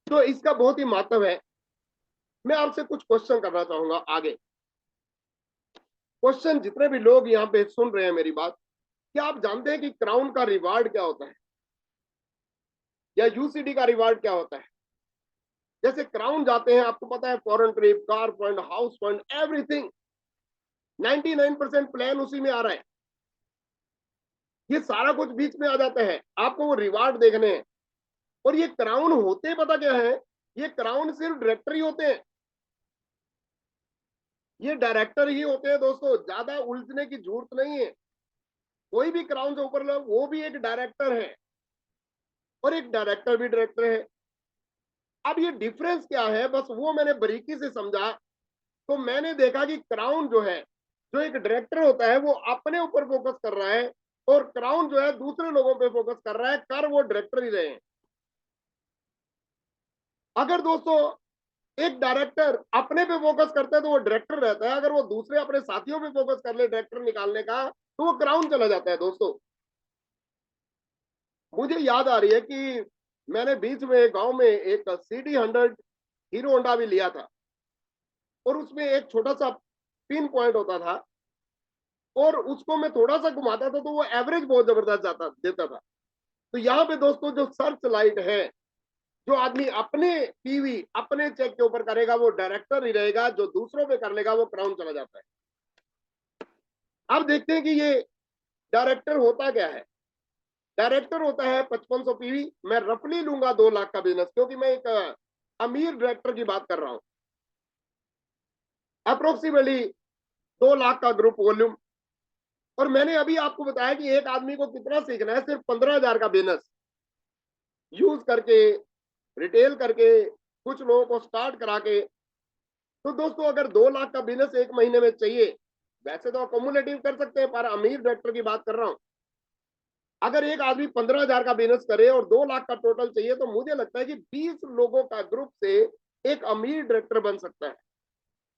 तो इसका बहुत ही महत्व है। मैं आपसे कुछ क्वेश्चन करना चाहूंगा आगे। क्वेश्चन, जितने भी लोग यहाँ पे सुन रहे हैं मेरी बात, क्या आप जानते हैं कि क्राउन का रिवार्ड क्या होता है, या यूसीडी का रिवार्ड क्या होता है? जैसे क्राउन जाते हैं, आपको पता है, foreign trip, car fund, house fund, everything, 99% plan उसी में आ रहा है। ये सारा कुछ बीच में आ जाता है, आपको वो रिवार्ड देखने हैं। और ये क्राउन होते पता क्या है? ये क्राउन सिर्फ डायरेक्टर ही होते हैं, ये डायरेक्टर ही होते हैं दोस्तों, ज्यादा उलझने की जरूरत नहीं है। कोई भी क्राउन से ऊपर वो भी एक डायरेक्टर है, और एक डायरेक्टर भी डायरेक्टर है। अब ये डिफरेंस क्या है, बस वो मैंने बारीकी से समझा, तो मैंने देखा कि क्राउन जो है, जो एक डायरेक्टर होता है वो अपने ऊपर फोकस कर रहा है, और क्राउन जो है दूसरे लोगों पे फोकस कर रहा है, कर वो डायरेक्टर ही रहे हैं। अगर दोस्तों एक डायरेक्टर अपने पे फोकस करता है तो वो डायरेक्टर रहता है, अगर वो दूसरे अपने साथियों पे फोकस कर ले डायरेक्टर निकालने का, तो वो क्राउन चला जाता है दोस्तों। मुझे याद आ रही है कि मैंने बीच में गांव में एक CD 100 हीरो होंडा भी लिया था, और उसमें एक छोटा सा पिन पॉइंट होता था, और उसको मैं थोड़ा सा घुमाता था तो वो एवरेज बहुत जबरदस्त जाता देता था। तो यहाँ पे दोस्तों जो सर्च लाइट है, जो आदमी अपने PV अपने चेक के ऊपर करेगा वो डायरेक्टर ही रहेगा, जो दूसरों पे कर लेगा वो क्राउन चला जाता है। अब देखते हैं कि ये डायरेक्टर होता क्या है। डायरेक्टर होता है 5500 PV। मैं रफली लूंगा 2 लाख का बिजनेस, क्योंकि मैं एक अमीर डायरेक्टर की बात कर रहा हूं। अप्रोक्सीमेटली 2 लाख का ग्रुप वॉल्यूम। और मैंने अभी आपको बताया कि एक आदमी को कितना सीखना है, सिर्फ 15,000 का बिजनेस यूज करके, रिटेल करके, कुछ लोगों को स्टार्ट करा के। तो दोस्तों अगर 2 लाख का बिजनेस एक महीने में चाहिए, वैसे तो अकोमुलेटिव कर सकते हैं, पर अमीर डायरेक्टर की बात कर रहा हूं। अगर एक आदमी 15,000 का बिजनेस करे और 2 लाख का टोटल चाहिए, तो मुझे लगता है कि 20 लोगों का ग्रुप से एक अमीर डायरेक्टर बन सकता है,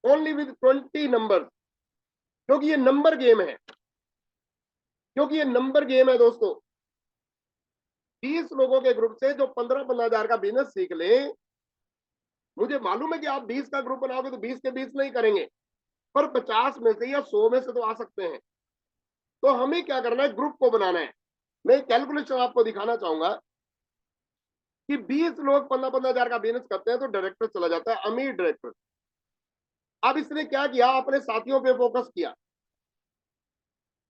ओनली विद 20 नंबर। क्योंकि ये नंबर गेम है, क्योंकि ये नंबर गेम है दोस्तों। 20 लोगों के ग्रुप से जो 15-15,000 का बिजनेस सीख ले, मुझे मालूम है कि आप 20 का ग्रुप बनाओगे तो 20 के 20 नहीं करेंगे, पर 50 में से या 100 में से तो आ सकते हैं। तो हमें क्या करना है, ग्रुप को बनाना है। मैं कैलकुलेशन आपको दिखाना चाहूंगा कि 20 लोग 15-15,000 का बिजनेस करते हैं तो डायरेक्टर चला जाता है, अमीर डायरेक्टर। अब इसने क्या किया, अपने साथियों पे फोकस किया।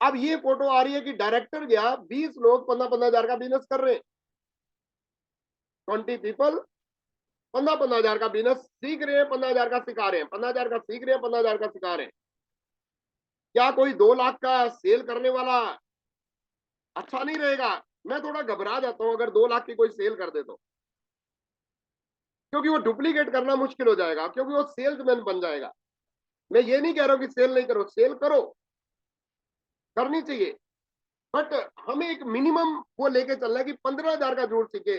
अब ये फोटो आ रही है कि डायरेक्टर गया, 20 लोग 15-15,000 का बिजनेस कर रहे हैं, 20 पीपल 15-15,000 का बिजनेस सीख रहे हैं, 15,000 का सिखा रहे हैं, 15,000 का सीख रहे हैं, 15,000 का सिखा रहे हैं। क्या कोई 2 लाख का सेल करने वाला अच्छा नहीं रहेगा? मैं थोड़ा घबरा जाता हूं अगर 2 लाख की कोई सेल कर दे तो, क्योंकि वो डुप्लीकेट करना मुश्किल हो जाएगा, क्योंकि वो सेल्समैन बन जाएगा। मैं ये नहीं कह रहा हूं कि सेल नहीं करो, सेल करो, करनी चाहिए, बट हमें एक मिनिमम वो लेके चलना है कि 15,000 का जरूर सीखे।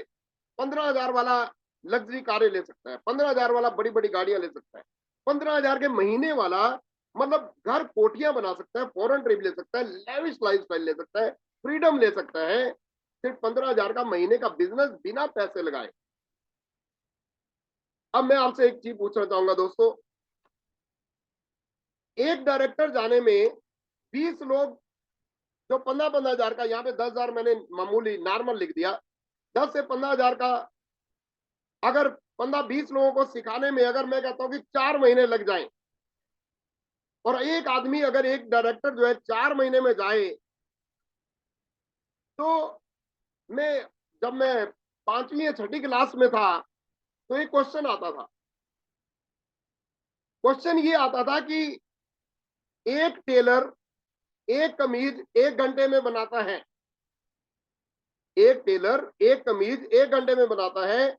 15,000 वाला लग्जरी कारें ले सकता है, 15,000 वाला बड़ी बड़ी गाड़ियां ले सकता है, 15,000 के महीने वाला मतलब घर कोठियां बना सकता है, फॉरेन ट्रिप ले सकता है, लेविश लाइफस्टाइल ले सकता है, फ्रीडम ले सकता है, सिर्फ 15,000 का महीने का बिजनेस बिना पैसे लगाए। अब मैं आपसे एक चीज पूछना चाहूंगा दोस्तों, एक डायरेक्टर जाने में 20 लोग जो 15-15,000 का, यहाँ पे 10,000 मैंने मामूली नॉर्मल लिख दिया, 10 से 15,000 का, अगर 15-20 लोगों को सिखाने में अगर मैं कहता हूं कि 4 महीने लग जाएं, और एक आदमी अगर एक डायरेक्टर जो है 4 महीने में जाए, तो मैं जब मैं 5वीं या 6ठी क्लास में था तो एक क्वेश्चन आता था। क्वेश्चन ये आता था कि एक टेलर एक कमीज 1 घंटे में बनाता है, एक टेलर एक कमीज 1 घंटे में बनाता है।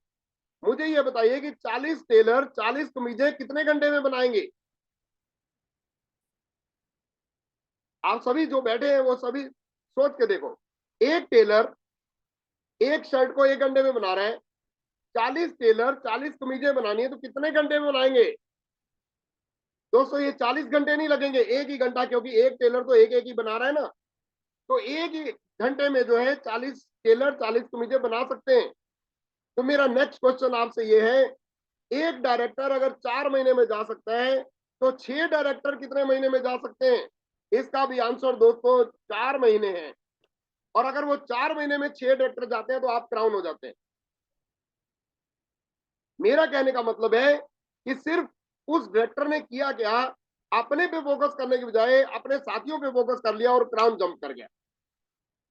मुझे ये बताइए कि 40 टेलर 40 कमीजें कितने घंटे में बनाएंगे? आप सभी जो बैठे हैं वो सभी सोच के देखो। एक टेलर एक शर्ट को 1 घंटे में बना रहा है, 40 टेलर 40 कमीजें बनानी है तो कितने घंटे में बनाएंगे? दोस्तों ये 40 घंटे नहीं लगेंगे, 1 ही घंटा, क्योंकि एक टेलर तो एक एक ही बना रहा है ना। तो 1 ही घंटे में जो है 40 टेलर 40 कमीजें बना सकते हैं। तो मेरा नेक्स्ट क्वेश्चन आपसे ये है, एक डायरेक्टर अगर 4 महीने में जा सकता है, तो 6 डायरेक्टर कितने महीने में जा सकते हैं? इसका भी आंसर दोस्तों 4 महीने है। और अगर वो 4 महीने में 6 डायरेक्टर जाते हैं तो आप क्राउन हो जाते हैं। मेरा कहने का मतलब है कि सिर्फ उस डायरेक्टर ने किया क्या, अपने पे फोकस करने के बजाय अपने साथियों पे फोकस कर लिया और क्राउन जंप कर गया,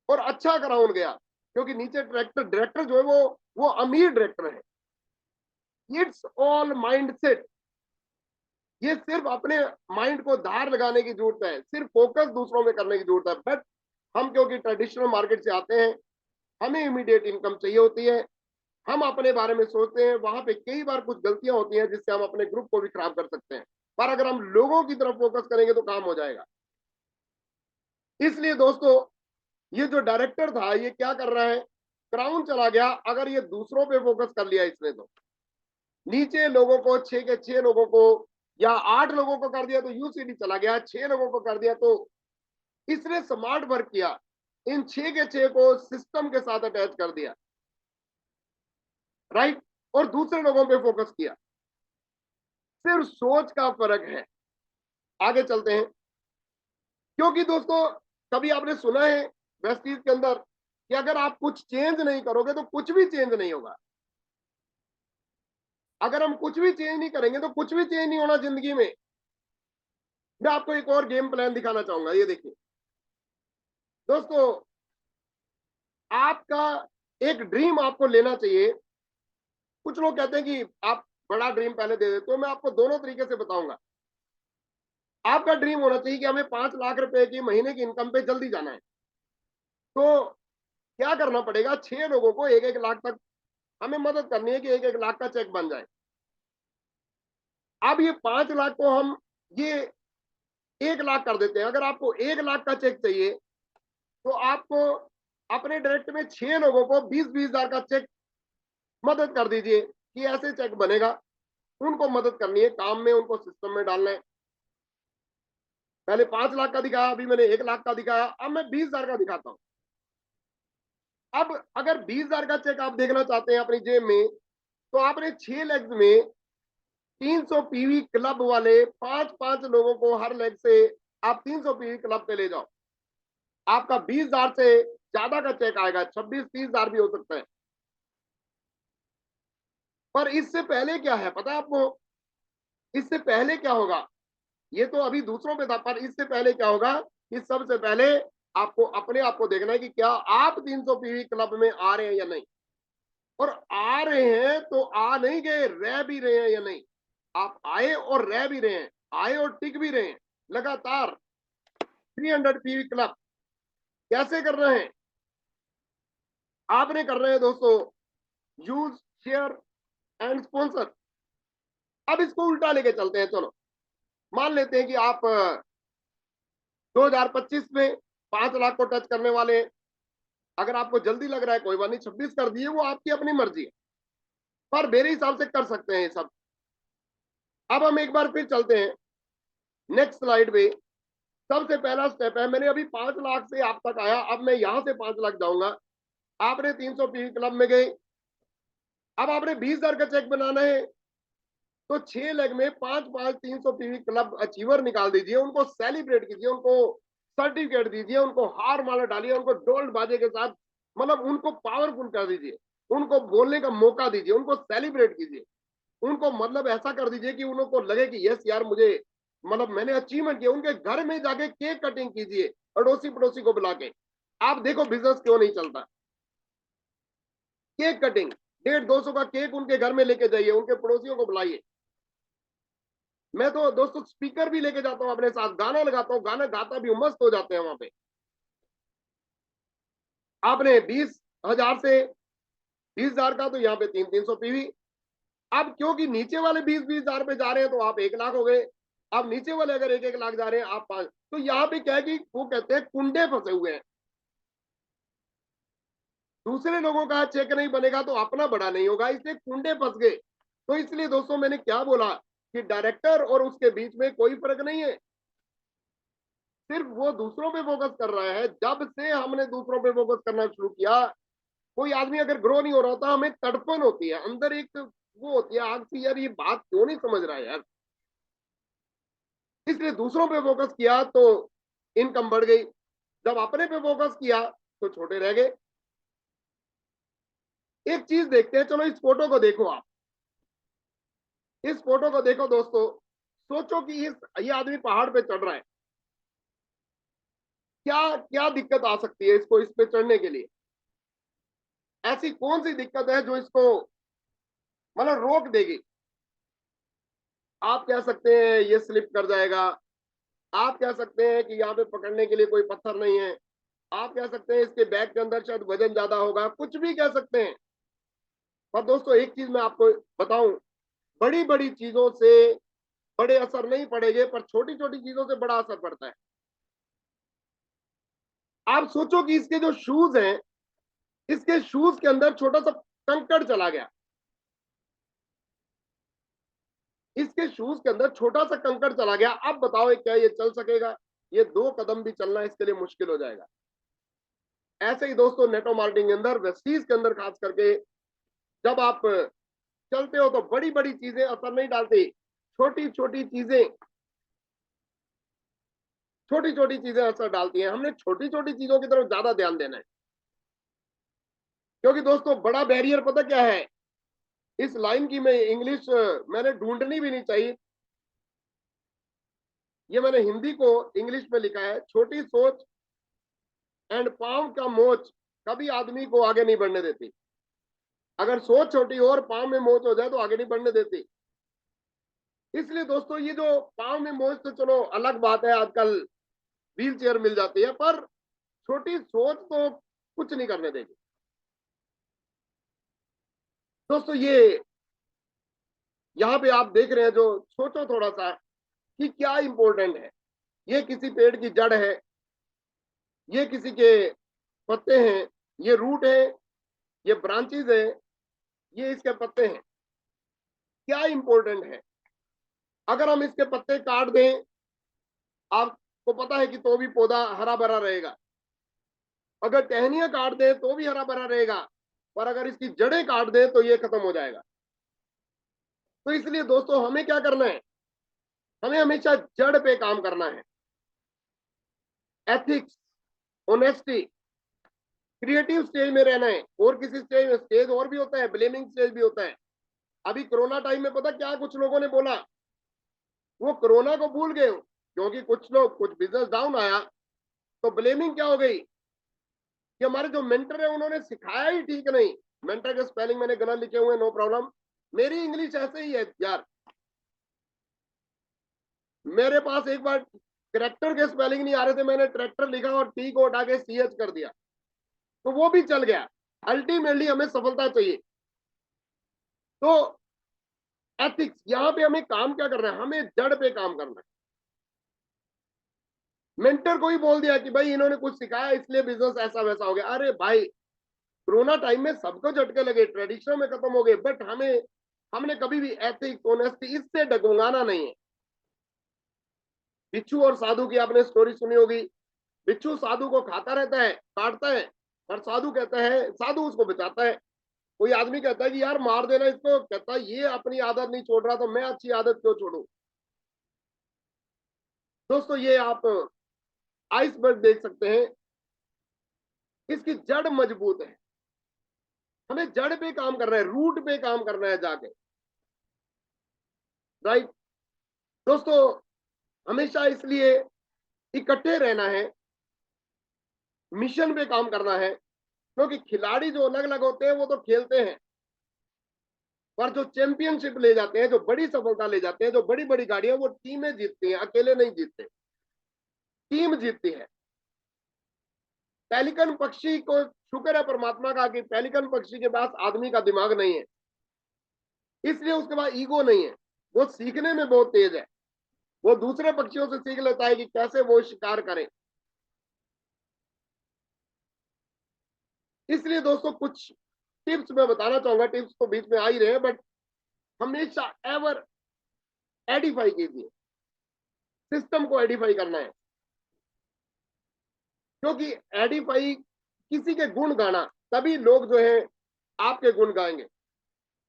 और अच्छा क्राउन गया, क्योंकि नीचे डायरेक्टर डायरेक्टर जो है वो अमीर डायरेक्टर है। It's all mind set. ये सिर्फ अपने माइंड को धार लगाने की जरूरत है, सिर्फ फोकस दूसरों में करने की जरूरत है, बट हम क्योंकि ट्रेडिशनल मार्केट से आते हैं, हमें इमीडिएट इनकम चाहिए होती है, हम अपने बारे में सोचते हैं, वहां पे कई बार कुछ गलतियां होती हैं जिससे हम अपने ग्रुप को भी खराब कर सकते हैं। पर अगर हम लोगों की तरफ फोकस करेंगे तो काम हो जाएगा। इसलिए दोस्तों, ये जो डायरेक्टर था ये क्या कर रहा है, क्राउन चला गया। अगर ये दूसरों पे फोकस कर लिया इसने, तो नीचे लोगों को 6 के 6 लोगों को या 8 लोगों को कर दिया तो यूसीडी चला गया, 6 लोगों को कर दिया तो इसने स्मार्ट वर्क किया, इन 6 के 6 को सिस्टम के साथ अटैच कर दिया, राइट, और दूसरे लोगों पे फोकस किया। सिर्फ सोच का फर्क है। आगे चलते हैं, क्योंकि दोस्तों कभी आपने सुना है वेस्टीज के अंदर कि अगर आप कुछ चेंज नहीं करोगे तो कुछ भी चेंज नहीं होगा। अगर हम कुछ भी चेंज नहीं करेंगे तो कुछ भी चेंज नहीं होना जिंदगी में। मैं आपको एक और गेम प्लान दिखाना चाहूंगा, ये देखिए दोस्तों, आपका एक ड्रीम आपको लेना चाहिए। कुछ लोग कहते हैं कि आप बड़ा ड्रीम पहले दे देते, तो मैं आपको दोनों तरीके से बताऊंगा। आपका ड्रीम होना चाहिए कि हमें 5 लाख रुपए की महीने की इनकम पे जल्दी जाना है, तो क्या करना पड़ेगा, 6 लोगों को 1-1 लाख तक हमें मदद करनी है कि 1-1 लाख का चेक बन जाए। अब ये 5 लाख को हम ये 1 लाख कर देते हैं। अगर आपको 1 लाख का चेक चाहिए तो आपको अपने डायरेक्ट में 6 लोगों को 20-20 हजार का चेक मदद कर दीजिए कि ऐसे चेक बनेगा। उनको मदद करनी है काम में, उनको सिस्टम में डालना है। पहले 5 लाख का दिखाया, अभी मैंने 1 लाख का दिखाया, अब मैं 20 हजार का दिखाता हूं। अब अगर 20 हजार का चेक आप देखना चाहते हैं अपनी जेब में, तो आपने 6 लेग्स में 300 पीवी क्लब वाले 5-5 लोगों को हर लेग से आप 300 पीवी क्लब पे ले जाओ। आपका 20 हजार से ज्यादा का चेक आएगा, 26-30 हजार भी हो सकता है। पर इससे पहले क्या है पता है आपको, इससे पहले क्या होगा, ये तो अभी दूसरों पे था, पर इससे पहले क्या होगा कि सबसे पहले आपको अपने आप को देखना है कि क्या आप 300 पीवी क्लब में आ रहे हैं या नहीं। और आ रहे हैं तो आ नहीं गए, रह भी रहे हैं या नहीं। आप आए और रह भी रहे हैं, आए और टिक भी रहे हैं लगातार। 300 पीवी क्लब कैसे कर रहे हैं, आपने कर रहे हैं दोस्तों, यूज, शेयर एंड स्पॉन्सर। अब इसको उल्टा लेके चलते हैं, चलो मान लेते हैं कि आप 2025 में 5 लाख को टच करने वाले हैं। अगर आपको जल्दी लग रहा है कोई बात नहीं, 26 कर दिए, वो आपकी अपनी मर्जी है, पर मेरे हिसाब से कर सकते हैं ये सब। अब हम एक बार फिर चलते हैं नेक्स्ट स्लाइड पे। सबसे पहला स्टेप है, मैंने अभी 5 लाख से आप तक आया, अब मैं यहां से 5 लाख जाऊंगा। आपने 300 पीवी क्लब में गए, अब आपने 20 हजार का चेक बनाना है, तो 6 लेग में 5-5 300 पीवी क्लब अचीवर निकाल दीजिए, उनको सेलिब्रेट कीजिए, उनको सर्टिफिकेट दीजिए, उनको हार माला डालिए, उनको ढोल बाजे के साथ मतलब उनको पावरफुल कर दीजिए, उनको बोलने का मौका दीजिए, उनको सेलिब्रेट कीजिए, उनको मतलब ऐसा कर दीजिए कि उनको लगे कि यस यार मुझे मतलब मैंने अचीवमेंट किया। उनके घर में जाके केक कटिंग कीजिए, अड़ोसी पड़ोसी को बुला के। आप देखो बिजनेस क्यों नहीं चलता। केक कटिंग, 150-200 का केक उनके घर में लेके जाइए, उनके पड़ोसियों को बुलाइए। मैं तो दोस्तों स्पीकर भी लेके जाता हूँ अपने साथ, गाना लगाता हूँ, गाना गाता भी हूँ, मस्त हो जाते हैं वहां पे। आपने 20 हजार से 20 हजार का, तो यहाँ पे 300 पीवी। अब क्योंकि नीचे वाले 20-20 हजार पे जा रहे हैं तो आप 1 लाख हो गए। अब नीचे वाले अगर 1-1 लाख जा रहे हैं, आप 5, तो यहाँ पे क्या है कि वो कहते हैं कुंडे फंसे हुए हैं। दूसरे लोगों का चेक नहीं बनेगा तो अपना बड़ा नहीं होगा, इसलिए कुंडे फंस गए। तो इसलिए दोस्तों मैंने क्या बोला कि डायरेक्टर और उसके बीच में कोई फर्क नहीं है, सिर्फ वो दूसरों पे फोकस कर रहा है। जब से हमने दूसरों पे फोकस करना शुरू किया, कोई आदमी अगर ग्रो नहीं हो रहा होता, हमें तड़पन होती है अंदर, एक वो होती है आग सी, यार ये बात क्यों नहीं समझ रहा है यार। इसलिए दूसरों पे फोकस किया तो इनकम बढ़ गई, जब अपने पे फोकस किया तो छोटे रह गए। एक चीज देखते हैं, चलो इस फोटो को देखो आप, इस फोटो को देखो दोस्तों। सोचो कि ये आदमी पहाड़ पे चढ़ रहा है, क्या क्या दिक्कत आ सकती है इसको इस पे चढ़ने के लिए। ऐसी कौन सी दिक्कत है जो इसको मतलब रोक देगी। आप कह सकते हैं ये स्लिप कर जाएगा, आप कह सकते हैं कि यहाँ पे पकड़ने के लिए कोई पत्थर नहीं है, आप कह सकते हैं इसके बैग के अंदर शायद वजन ज्यादा होगा, कुछ भी कह सकते हैं। पर दोस्तों एक चीज मैं आपको बताऊं, बड़ी बड़ी चीजों से बड़े असर नहीं पड़ेंगे, पर छोटी छोटी चीजों से बड़ा असर पड़ता है। आप सोचो कि इसके जो शूज हैं, इसके शूज के अंदर छोटा सा कंकड़ चला गया, इसके शूज के अंदर छोटा सा कंकड़ चला गया, अब बताओ क्या ये चल सकेगा? ये 2 कदम भी चलना इसके लिए मुश्किल हो जाएगा। ऐसे ही दोस्तों नेटवर्क मार्केटिंग के अंदर, वेस्टीज के अंदर खास करके, जब आप चलते हो तो बड़ी बड़ी चीजें असर नहीं डालती, छोटी छोटी चीजें, छोटी छोटी चीजें असर डालती हैं। हमने छोटी छोटी चीजों की तरफ ज्यादा ध्यान देना है, क्योंकि दोस्तों बड़ा बैरियर पता क्या है? इस लाइन की मैं इंग्लिश मैंने ढूंढनी भी नहीं चाहिए, ये मैंने हिंदी को इंग्लिश में लिखा है, छोटी सोच एंड पांव का मोच कभी आदमी को आगे नहीं बढ़ने देती। अगर सोच छोटी हो और पांव में मोच हो जाए तो आगे नहीं बढ़ने देती। इसलिए दोस्तों ये जो पांव में मोच, तो चलो अलग बात है, आजकल व्हील चेयर मिल जाती है, पर छोटी सोच तो कुछ नहीं करने देगी। दोस्तों ये यहाँ पे आप देख रहे हैं, जो सोचो थोड़ा सा कि क्या इंपॉर्टेंट है। ये किसी पेड़ की जड़ है, ये किसी के पत्ते हैं, ये रूट है, ये ब्रांचेज है, ये इसके पत्ते हैं। क्या इंपॉर्टेंट है? अगर हम इसके पत्ते काट दें, आपको पता है कि तो भी पौधा हरा भरा रहेगा। अगर टहनियां काट दें तो भी हरा भरा रहेगा, पर अगर इसकी जड़ें काट दें तो ये खत्म हो जाएगा। तो इसलिए दोस्तों हमें क्या करना है? हमें हमेशा जड़ पे काम करना है। एथिक्स, ऑनेस्टी, क्रिएटिव स्टेज में रहना है। और किसी स्टेज और भी होता है, ब्लेमिंग स्टेज भी होता है। अभी कोरोना टाइम में पता क्या कुछ लोगों ने बोला? वो कोरोना को भूल गए, क्योंकि कुछ लोग, कुछ बिजनेस डाउन आया तो ब्लेमिंग क्या हो गई कि हमारे जो मेंटर है उन्होंने सिखाया ही ठीक नहीं। मेंटर के स्पेलिंग मैंने गलत लिखे हुए, नो प्रॉब्लम, मेरी इंग्लिश ऐसे ही है यार। मेरे पास एक बार ट्रैक्टर के स्पेलिंग नहीं आ रहे थे, मैंने ट्रैक्टर लिखा और टी को उठा के CH कर दिया, तो वो भी चल गया। अल्टीमेटली हमें सफलता चाहिए। तो एथिक्स, यहां पे हमें काम क्या करना है? हमें जड़ पे काम करना है। मेंटर को ही बोल दिया कि भाई इन्होंने कुछ सिखाया इसलिए बिजनेस ऐसा वैसा हो गया। अरे भाई, कोरोना टाइम में सबको झटके लगे, ट्रेडिशनल में खत्म हो गए, बट हमने कभी भी एथिक्स, ऑनेस्टी, इससे डगमगाना नहीं है। बिच्छू और साधु की आपने स्टोरी सुनी होगी। बिच्छू साधु को खाता रहता है, काटता है, और साधु कहता है, साधु उसको बचाता है। कोई आदमी कहता है कि यार मार देना इसको, कहता है ये अपनी आदत नहीं छोड़ रहा तो मैं अच्छी आदत क्यों छोड़ू। दोस्तों ये आप आइसबर्ग देख सकते हैं, इसकी जड़ मजबूत है। हमें जड़ पे काम करना है, रूट पे काम करना है जाके, राइट। दोस्तों हमेशा इसलिए इकट्ठे रहना है, मिशन पे काम करना है, क्योंकि खिलाड़ी जो अलग अलग होते हैं वो तो खेलते हैं, पर जो चैंपियनशिप ले जाते हैं, जो बड़ी सफलता ले जाते हैं, जो बड़ी बड़ी गाड़ियां, वो टीमें जीतती हैं, अकेले नहीं जीतते, टीम जीतती है। पेलिकन पक्षी को शुक्र है परमात्मा का कि पेलिकन पक्षी के पास आदमी का दिमाग नहीं है, इसलिए उसके पास ईगो नहीं है, वो सीखने में बहुत तेज है। वो दूसरे पक्षियों से सीख लेता है कि कैसे वो शिकार करें। इसलिए दोस्तों कुछ टिप्स मैं बताना चाहूंगा, टिप्स तो बीच में आ ही रहे हैं, बट हमेशा एवर एडिफाई कीजिए, सिस्टम को एडिफाई करना है, क्योंकि एडिफाई किसी के गुण गाना, तभी लोग जो है आपके गुण गाएंगे।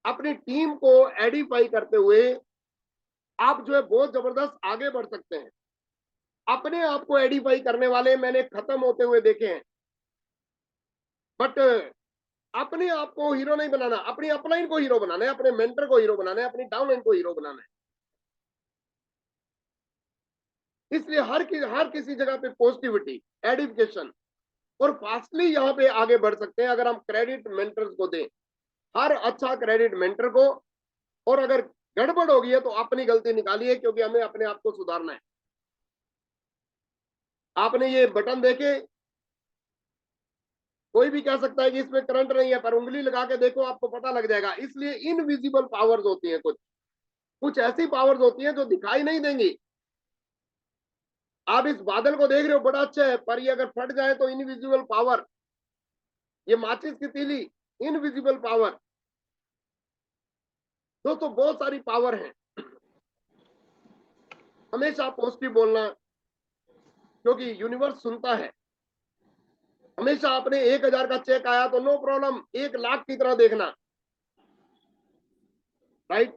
अपनी टीम को एडिफाई करते हुए आप जो है बहुत जबरदस्त आगे बढ़ सकते हैं। अपने आप को एडिफाई करने वाले मैंने खत्म होते हुए देखे हैं, बट अपने आप को हीरो नहीं बनाना, अपनी अपलाइन को हीरो बनाना है, अपने मेंटर को हीरो बनाना है, अपनी डाउनलाइन को हीरो बनाना है। इसलिए हर किसी जगह पे पॉजिटिविटी, एडिफिकेशन, और फास्टली यहाँ पे आगे बढ़ सकते हैं अगर हम क्रेडिट मेंटर्स को दें, हर अच्छा क्रेडिट मेंटर को। और अगर गड़बड़ हो गई है तो अपनी गलती निकालिए, क्योंकि हमें अपने आप को सुधारना है। आपने ये बटन देखे, कोई भी कह सकता है कि इसमें करंट नहीं है, पर उंगली लगा के देखो आपको पता लग जाएगा। इसलिए इनविजिबल पावर्स होती हैं, कुछ कुछ ऐसी पावर्स होती हैं जो दिखाई नहीं देंगी। आप इस बादल को देख रहे हो, बड़ा अच्छा है, पर ये अगर फट जाए तो इनविजिबल पावर, ये माचिस की तीली, इनविजिबल पावर। दोस्तों बहुत सारी पावर है। हमेशा पॉजिटिव बोलना, क्योंकि यूनिवर्स सुनता है। हमेशा अपने 1,000 का चेक आया तो नो प्रॉब्लम, 1,00,000 की तरह देखना, राइट।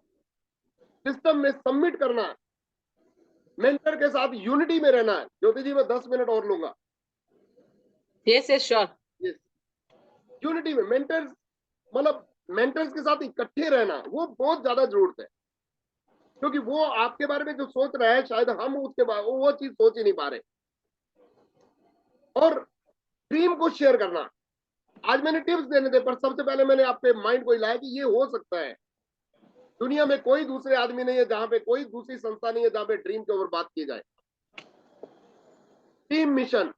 सिस्टम में सबमिट करना, मेंटर के साथ यूनिटी में रहना है। ज्योति जी मैं 10 मिनट और लूंगा। Yes yes sure. Yes, unity में मेंटर्स, मतलब मेंटर्स के साथ इकट्ठे रहना, वो बहुत ज्यादा जरूरत है। क्योंकि वो आपके बारे में जो सोच रहा है, शायद हम उसके बारे वो चीज सोच ही नहीं पा रहे। और ड्रीम को शेयर करना। आज मैंने टिप्स देने थे, पर सबसे पहले मैंने आपके माइंड को हिलाया कि ये हो सकता है। दुनिया में कोई दूसरे आदमी नहीं है जहां पे, कोई दूसरी संस्था नहीं है जहां पे ड्रीम के ऊपर बात की जाए। टीम मिशन,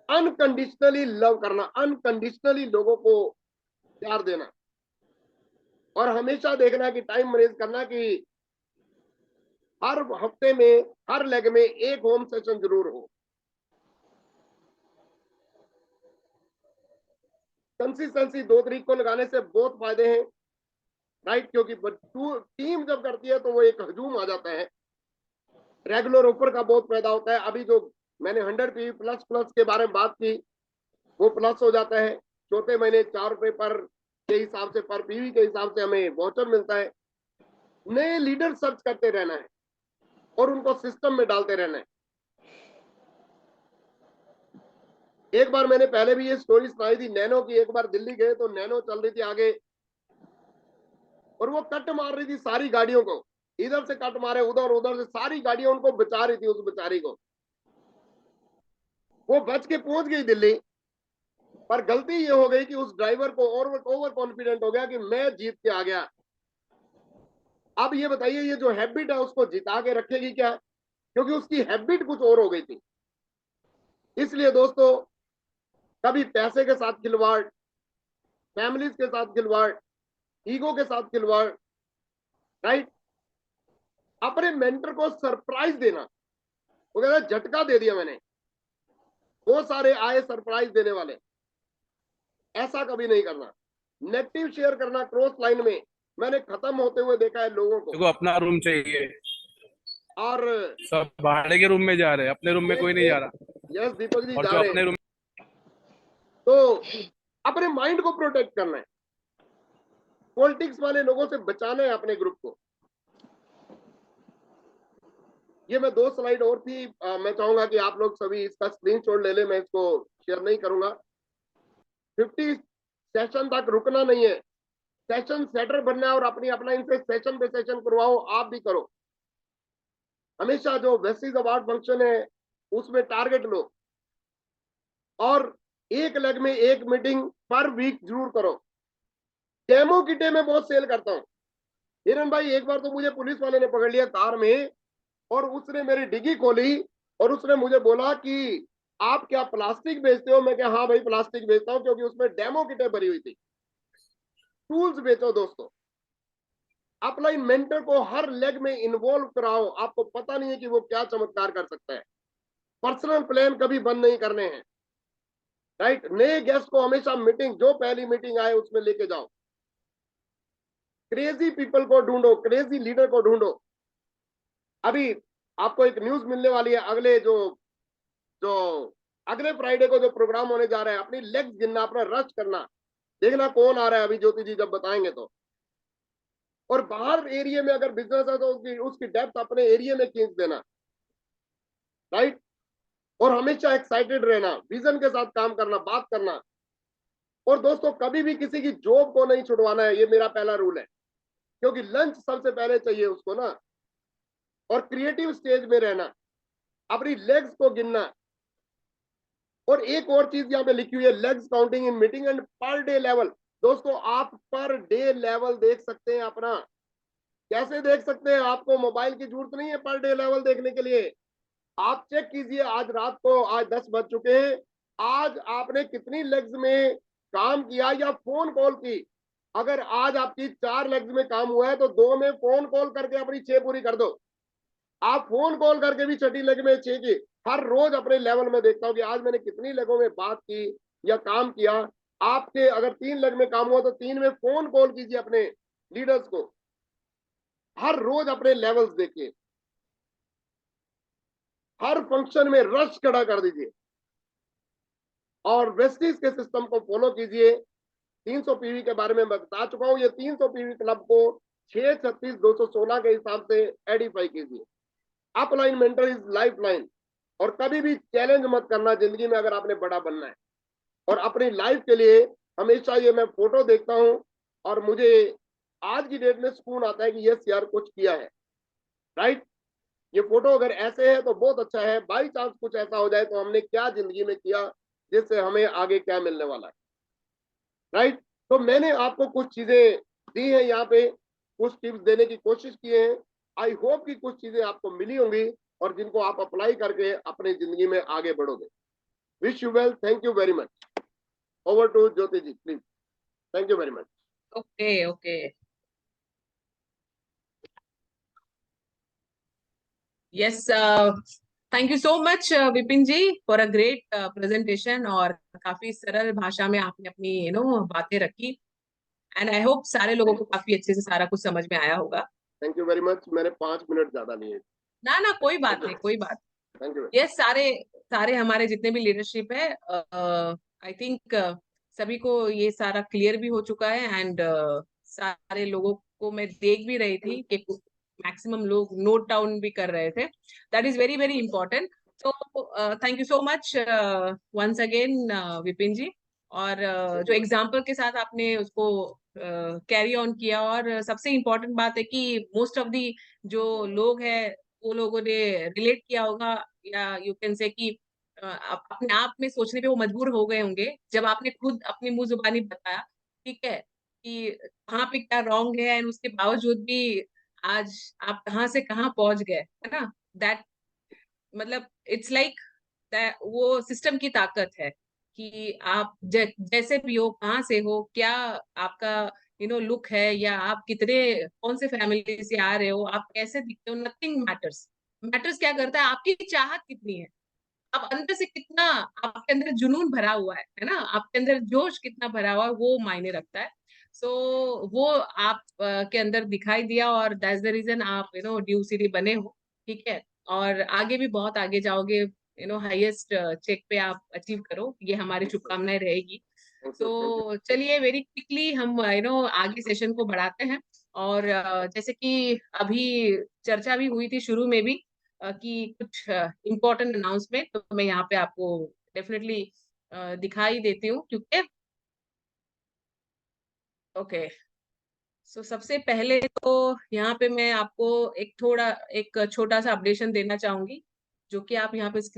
अनकंडीशनली लव करना, अनकंडीशनली लोगों को प्यार देना, और हमेशा देखना कि टाइम मैनेज करना कि हर हफ्ते में, हर लेग में एक होम सेशन जरूर हो। कंसिस्टेंसी 2 तरीक को लगाने से बहुत फायदे हैं, राइट। क्योंकि टीम जब करती है तो वो एक हजूम आ जाता है, रेगुलर ऑफर का बहुत फायदा होता है। अभी जो मैंने 100 पीवी प्लस प्लस के बारे में बात की, वो प्लस हो जाता है। चौथे महीने 4 रुपए पर के हिसाब से, पर पीवी के हिसाब से हमें वाउचर मिलता है। नए लीडर सर्च करते रहना है और उनको सिस्टम में डालते रहना है। एक बार मैंने पहले भी ये स्टोरी सुनाई थी नैनो की। एक बार दिल्ली गए तो नैनो चल रही थी आगे, और वो कट मार रही थी सारी गाड़ियों को, इधर से कट मारे, उधर उधर से सारी गाड़ियां उनको बचा रही थी, उस बेचारी को। वो बच के पहुंच गई दिल्ली, पर गलती ये हो गई कि उस ड्राइवर को ओवर कॉन्फिडेंट हो गया कि मैं जीत के आ गया। अब ये बताइए, ये जो हैबिट है उसको जिता के रखेगी क्या? क्योंकि उसकी हैबिट कुछ और हो गई थी। इसलिए दोस्तों, कभी पैसे के साथ खिलवाड़, फैमिलीज के साथ खिलवाड़, ईगो के साथ खिलवाड़, राइट। अपने मेंटर को सरप्राइज देना, वो कहता है झटका दे दिया मैंने, बहुत सारे आए सरप्राइज देने वाले, ऐसा कभी नहीं करना। नेगेटिव शेयर करना क्रॉस लाइन में मैंने खत्म होते हुए देखा है लोगों को। देखो अपना रूम चाहिए, और सब भाड़े के रूम में जा रहे हैं, अपने रूम में कोई नहीं जा रहा। यस दीपक जी और जा जो रहे अपने हैं। रूम तो अपने माइंड को प्रोटेक्ट करना है, पॉलिटिक्स वाले लोगों से बचाना है अपने ग्रुप को। ये मैं 2 स्लाइड और थी, मैं चाहूंगा कि आप लोग सभी इसका स्क्रीनशॉट ले ले, मैं इसको शेयर नहीं करूंगा। 50 सेशन तक रुकना नहीं है, सेशन सेटर बनना है, और अपना इनसे सेशन पे सेशन करवाओ, आप भी करो। हमेशा जो वेस्टिज अवार्ड फंक्शन है उसमें टारगेट लो, और एक लेग में एक मीटिंग पर वीक जरूर करो। डेमो किटे में बहुत सेल करता हूँ। हिरन भाई, एक बार तो मुझे पुलिस वाले ने पकड़ लिया कार में, और उसने मेरी डिग्गी खोली, और उसने मुझे बोला कि आप क्या प्लास्टिक बेचते हो? मैं क्या, हाँ भाई प्लास्टिक बेचता हूँ, क्योंकि उसमें डेमो किटें भरी हुई थी। टूल्स बेचो दोस्तों, अपलाइन मेंटर को हर लेग में इन्वॉल्व कराओ, आपको पता नहीं है कि वो क्या चमत्कार कर सकता है। पर्सनल प्लान कभी बंद नहीं करने हैं, राइट। नए गेस्ट को हमेशा मीटिंग, जो पहली मीटिंग आए उसमें लेके जाओ। क्रेजी पीपल को ढूंढो, क्रेजी लीडर को ढूंढो। अभी आपको एक न्यूज मिलने वाली है, अगले जो जो अगले फ्राइडे को जो प्रोग्राम होने जा रहा है, अपनी लेग्स गिनना, अपना रश करना, देखना कौन आ रहा है। अभी ज्योति जी जब बताएंगे तो। और बाहर एरिया में अगर बिजनेस है तो उसकी डेप्थ अपने एरिया में खींच देना, राइट। और हमेशा एक्साइटेड रहना, विजन के साथ काम करना, बात करना। और दोस्तों, कभी भी किसी की जॉब को नहीं छुड़वाना है, ये मेरा पहला रूल है। क्योंकि लंच सबसे पहले चाहिए उसको ना। और क्रिएटिव स्टेज में रहना, अपनी लेग्स को गिनना। और एक और चीज यहाँ पे लिखी हुई है, legs counting in meeting and per day level. दोस्तों, आप पर डे लेवल देख सकते हैं अपना। कैसे देख सकते हैं? आपको मोबाइल की जरूरत नहीं है पर डे लेवल देखने के लिए। आप चेक कीजिए, आज रात को, आज 10 बज चुके हैं, आज आपने कितनी लेग्स में काम किया या फोन कॉल की। अगर आज आपकी 4 लेग्स में काम हुआ है तो 2 में फोन कॉल करके अपनी 6 पूरी कर दो। आप फोन कॉल करके भी छठी लेग में 6 की। हर रोज अपने लेवल में देखता हूं कि आज मैंने कितनी लेगों में बात की या काम किया। आपके अगर 3 लेग में काम हुआ तो 3 में फोन कॉल कीजिए अपने लीडर्स को। हर रोज अपने लेवल्स देखिए, हर फंक्शन में रश खड़ा कर दीजिए और वेस्टिज के सिस्टम को फॉलो कीजिए। 300 पीवी के बारे में बता चुका हूं। ये 300 पीवी क्लब को 636-216 के हिसाब से एडिफाई कीजिए। Upline mentor is life line. और कभी भी चैलेंज मत करना जिंदगी में अगर आपने बड़ा बनना है। और अपनी लाइफ के लिए हमेशा ये मैं फोटो देखता हूं और मुझे आज की डेट में सुकून आता है कि यस यार कुछ किया है, राइट। ये फोटो अगर ऐसे है तो बहुत अच्छा है। बाई चांस कुछ ऐसा हो जाए तो हमने क्या जिंदगी में किया, जिससे हमें आगे क्या मिलने वाला है, राइट। तो मैंने आपको कुछ चीजें दी हैं, यहाँ पे कुछ टिप्स देने की कोशिश की है। आई होप कि कुछ चीजें आपको मिली होंगी और जिनको आप अप्लाई करके अपनी जिंदगी में आगे बढ़ोगे। Wish you well, thank you very much. Over to Jyoti ji please. Thank you very much. Okay, okay. Yes, thank you so much, Vipin ji, for a great presentation। और काफी सरल भाषा में आपने अपनी बातें रखी। एंड आई होप सारे लोगों को काफी अच्छे से सारा कुछ समझ में आया होगा। Thank you very much. मैंने 5 मिनट ज्यादा लिए। ना ना, कोई बात नहीं, कोई बात। Thank you. ये सारे सारे हमारे जितने भी लीडरशिप है, आई थिंक सभी को ये सारा क्लियर भी हो चुका है। एंड सारे लोगों को मैं देख भी रही थी कि मैक्सिमम लोग नोट डाउन भी कर रहे थे। That is very very important. तो thank you so much once again Vipin ji. और जो एग्जाम्पल के साथ आपने उसको कैरी ऑन किया। और सबसे इम्पोर्टेंट बात है कि मोस्ट ऑफ दी जो लोग हैं वो लोगों ने रिलेट किया होगा, या यू कैन से कि अपने आप में सोचने पे वो मजबूर हो गए होंगे जब आपने खुद अपनी मुंह जुबानी बताया, ठीक है, कि कहाँ पे क्या रॉन्ग है। एंड उसके बावजूद भी आज आप कहाँ से कहाँ पहुंच गए, है ना। दैट मतलब इट्स लाइक वो सिस्टम की ताकत है कि आप जैसे भी हो, कहाँ से हो, क्या आपका लुक है, या आप कितने कौन से फैमिली से आ रहे हो, आप कैसे दिखते हो, नथिंग मैटर्स। मैटर्स क्या करता है, आपकी चाहत कितनी है, आप अंदर से कितना, आपके अंदर जुनून भरा हुआ है ना, आपके अंदर जोश कितना भरा हुआ है, वो मायने रखता है। सो वो आप के अंदर दिखाई दिया और दैट्स द रीजन आप ड्यू सीरी बने हो, ठीक है। और आगे भी बहुत आगे जाओगे, हाईएस्ट चेक पे आप अचीव करो, ये हमारी शुभकामनाएं रहेगी। तो चलिए वेरी क्विकली हम आगे सेशन को बढ़ाते हैं। और जैसे कि अभी चर्चा भी हुई थी शुरू में भी कि कुछ इम्पोर्टेंट अनाउंसमेंट, तो मैं यहाँ पे आपको डेफिनेटली दिखाई देती हूँ, क्योंकि ओके। सो सबसे पहले तो यहाँ पे मैं आपको एक छोटा सा अपडेशन देना चाहूंगी, जो कि आप यहाँ पे